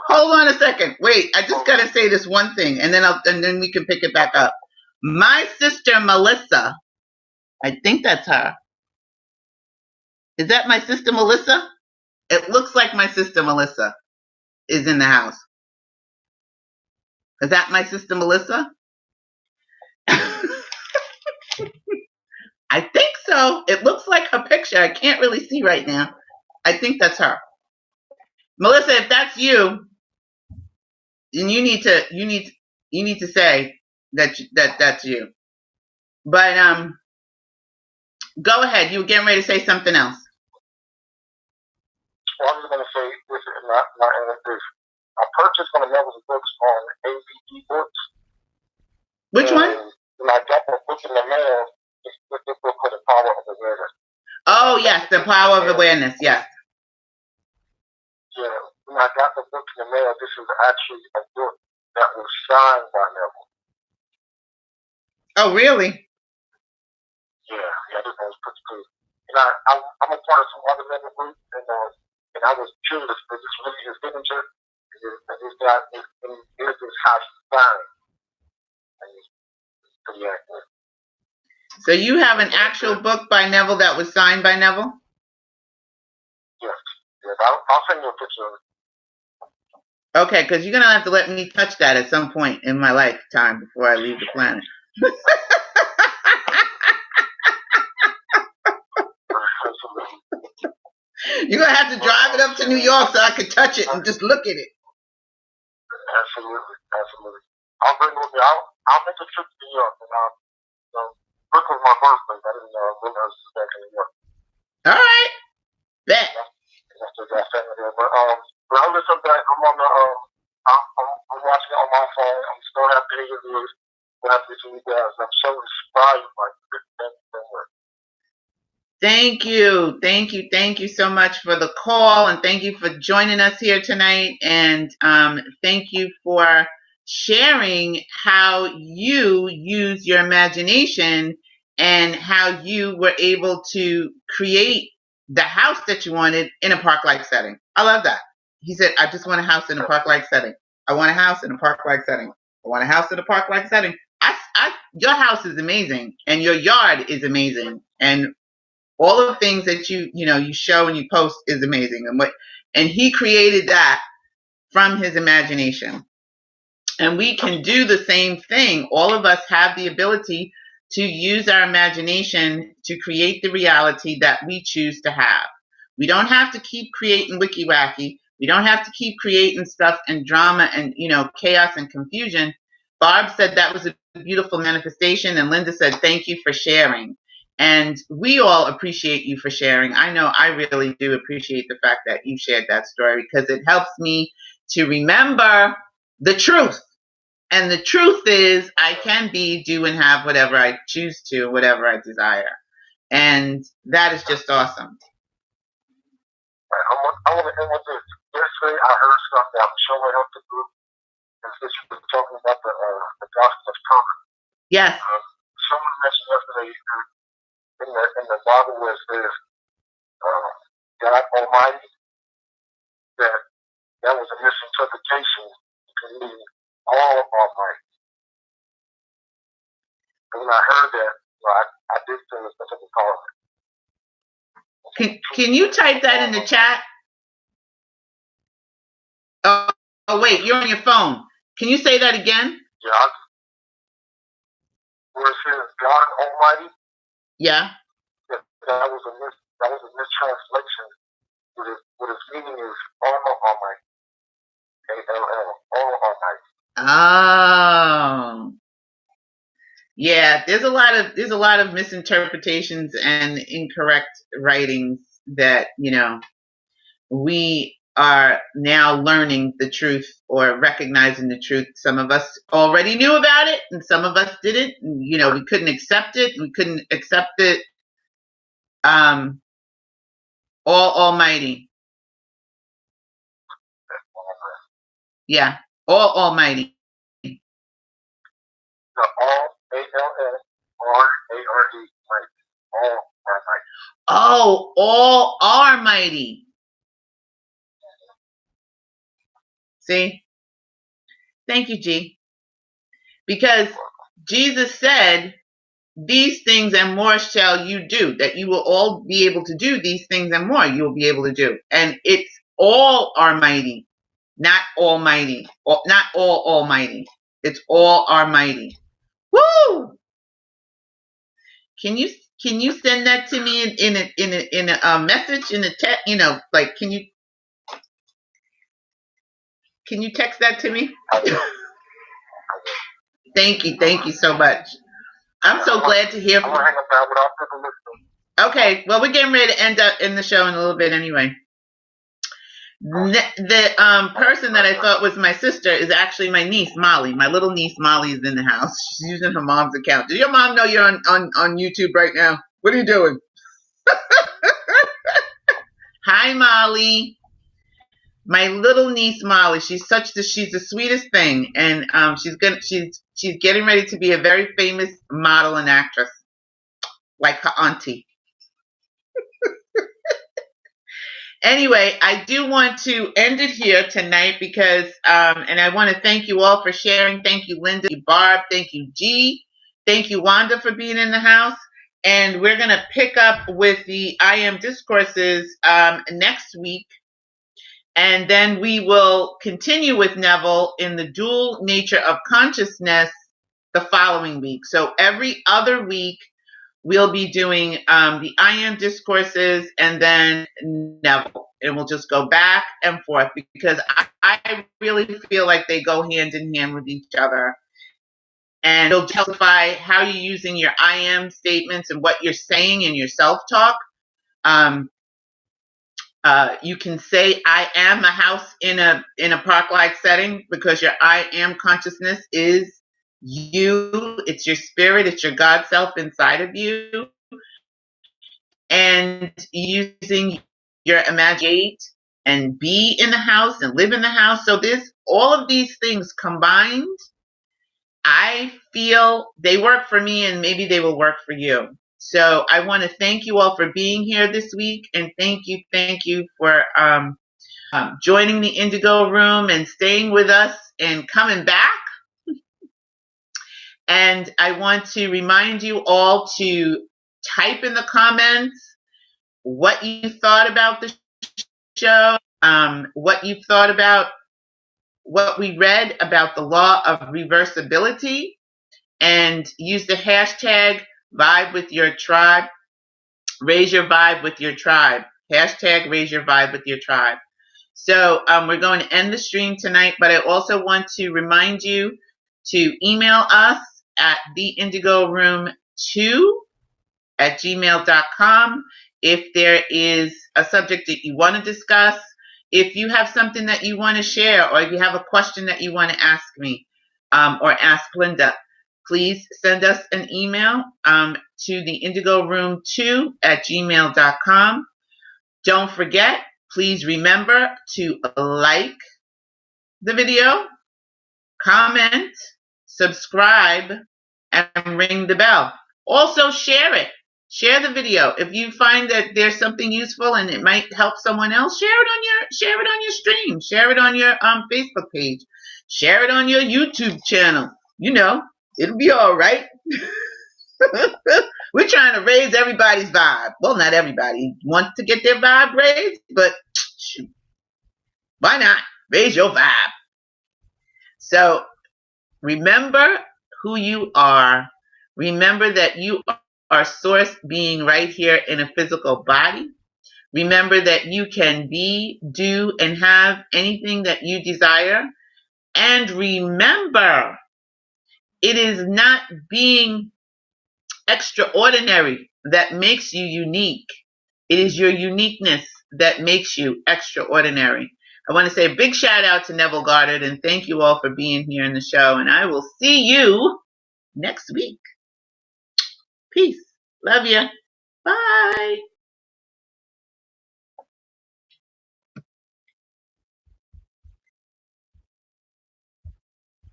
hold on a second. Wait, I just gotta say this one thing, and then we can pick it back up. My sister Melissa, I think that's her. Is that my sister Melissa? It looks like my sister Melissa is in the house. Is that my sister Melissa? I think so. It looks like her picture. I can't really see right now. I think that's her. Melissa, if that's you, then you need to say that's you. But go ahead. You were getting ready to say something else. Well, I'm just going to say this is not this. I purchased one of Neville's books on ABD Books. Which one? And I got the book in the mail. This book called The Power of Awareness. Oh, yes, The Power of Awareness, yes. Yeah, when I got the book in the mail, this is actually a book that was signed by Neville. Oh, really? Yeah, this one was pretty cool. And I'm a part of some other Neville groups, and and I was curious, is this really his signature? Is this how he signed? And it's pretty accurate. So you have an actual book by Neville that was signed by Neville? Yes. I'll send you a picture of it. Okay, because you're going to have to let me touch that at some point in my lifetime before I leave the planet. You're going to have to drive it up to New York so I can touch it and just look at it. Absolutely. I'll bring it with me. I'll make a trip to New York. And book was my birthplace. I didn't know when I was back in New York. All right. Bet. But I listen back. I'm on the. I'm watching it on my phone. I'm still happy to hear you. Happy to you guys. I'm so inspired by the work. Thank you so much for the call, and thank you for joining us here tonight, and thank you for sharing how you use your imagination and how you were able to create the house that you wanted in a park-like setting. I love that. He said, I just want a house in a park-like setting. I want a house in a park-like setting. I want a house in a park-like setting. Your house is amazing, and your yard is amazing, and all of the things that you show and you post is amazing. And he created that from his imagination. And we can do the same thing. All of us have the ability to use our imagination to create the reality that we choose to have. We don't have to keep creating Wicky Wacky. We don't have to keep creating stuff and drama and chaos and confusion. Barb said that was a beautiful manifestation, and Linda said thank you for sharing. And we all appreciate you for sharing. I know I really do appreciate the fact that you shared that story, because it helps me to remember the truth. And the truth is I can be, do, and have whatever I choose to, whatever I desire. And that is just awesome. I want to end with this. Yesterday I heard something that I'm showing up the group, and since you were talking about the gospel of comfort. Yes. Someone mentioned yesterday in the Bible where it says God Almighty, that was a misinterpretation to mean all Almighty. And when I heard that, I did feel it's such a call. Can you type that in the chat? Oh, wait, you're on your phone. Can you say that again? Yeah. Where it says God Almighty. Yeah. That was a mistranslation. What its meaning is all Almighty. A-L-L, all Almighty. Oh. Yeah, there's a lot of misinterpretations and incorrect writings that, we are now learning the truth or recognizing the truth. Some of us already knew about it, and some of us didn't. We couldn't accept it. We couldn't accept it. All Almighty. Yeah, all Almighty. All A-L-L-R-A-R-E. All Almighty. Oh, all Almighty. See? Thank you, G. Because Jesus said, these things and more shall you do, that you will all be able to do these things and more you will be able to do. And it's all Almighty, not Almighty, not all Almighty. It's all Almighty. Woo! Can you send that to me in a message, in a text? Can you text that to me? Thank you so much. I'm so glad to hear from you. Okay, well, we're getting ready to end up in the show in a little bit anyway. The person that I thought was my sister is actually my niece, Molly. My little niece, Molly, is in the house. She's using her mom's account. Does your mom know you're on YouTube right now? What are you doing? Hi, Molly. My little niece, Molly. She's the sweetest thing, and she's getting ready to be a very famous model and actress, like her auntie. Anyway, I do want to end it here tonight because, and I want to thank you all for sharing. Thank you, Linda. Thank you, Barb. Thank you, G. Thank you, Wanda, for being in the house. And we're going to pick up with the I AM Discourses next week. And then we will continue with Neville in the dual nature of consciousness the following week. So every other week, we'll be doing the I Am Discourses and then Neville. And we'll just go back and forth because I really feel like they go hand in hand with each other. And it'll justify how you're using your I am statements and what you're saying in your self-talk. You can say I am a house in a park-like setting because your I am consciousness is you. It's your spirit. It's your God self inside of you. And using your imagination and be in the house and live in the house. So this, all of these things combined, I feel they work for me and maybe they will work for you. So I want to thank you all for being here this week, and thank you for joining the Indigo Room and staying with us and coming back. And I want to remind you all to type in the comments what you thought about the show, what you thought about what we read about the law of reversibility, and use the hashtag vibe with your tribe. Raise your vibe with your tribe. Hashtag raise your vibe with your tribe. So we're going to end the stream tonight, but I also want to remind you to email us at theindigoroom2@gmail.com if there is a subject that you want to discuss, if you have something that you want to share, or if you have a question that you want to ask me or ask Linda. Please send us an email to theindigoroom2@gmail.com. Don't forget, please remember to like the video, comment, subscribe, and ring the bell. Also share it. Share the video. If you find that there's something useful and it might help someone else, share it on your stream. Share it on your Facebook page. Share it on your YouTube channel. You know, it'll be all right. We're trying to raise everybody's vibe. Well, not everybody wants to get their vibe raised, but shoot, why not raise your vibe? So remember who you are. Remember that you are source being right here in a physical body. Remember that you can be, do, and have anything that you desire. And remember, it is not being extraordinary that makes you unique. It is your uniqueness that makes you extraordinary. I want to say a big shout out to Neville Goddard and thank you all for being here in the show. And I will see you next week. Peace. Love you. Bye.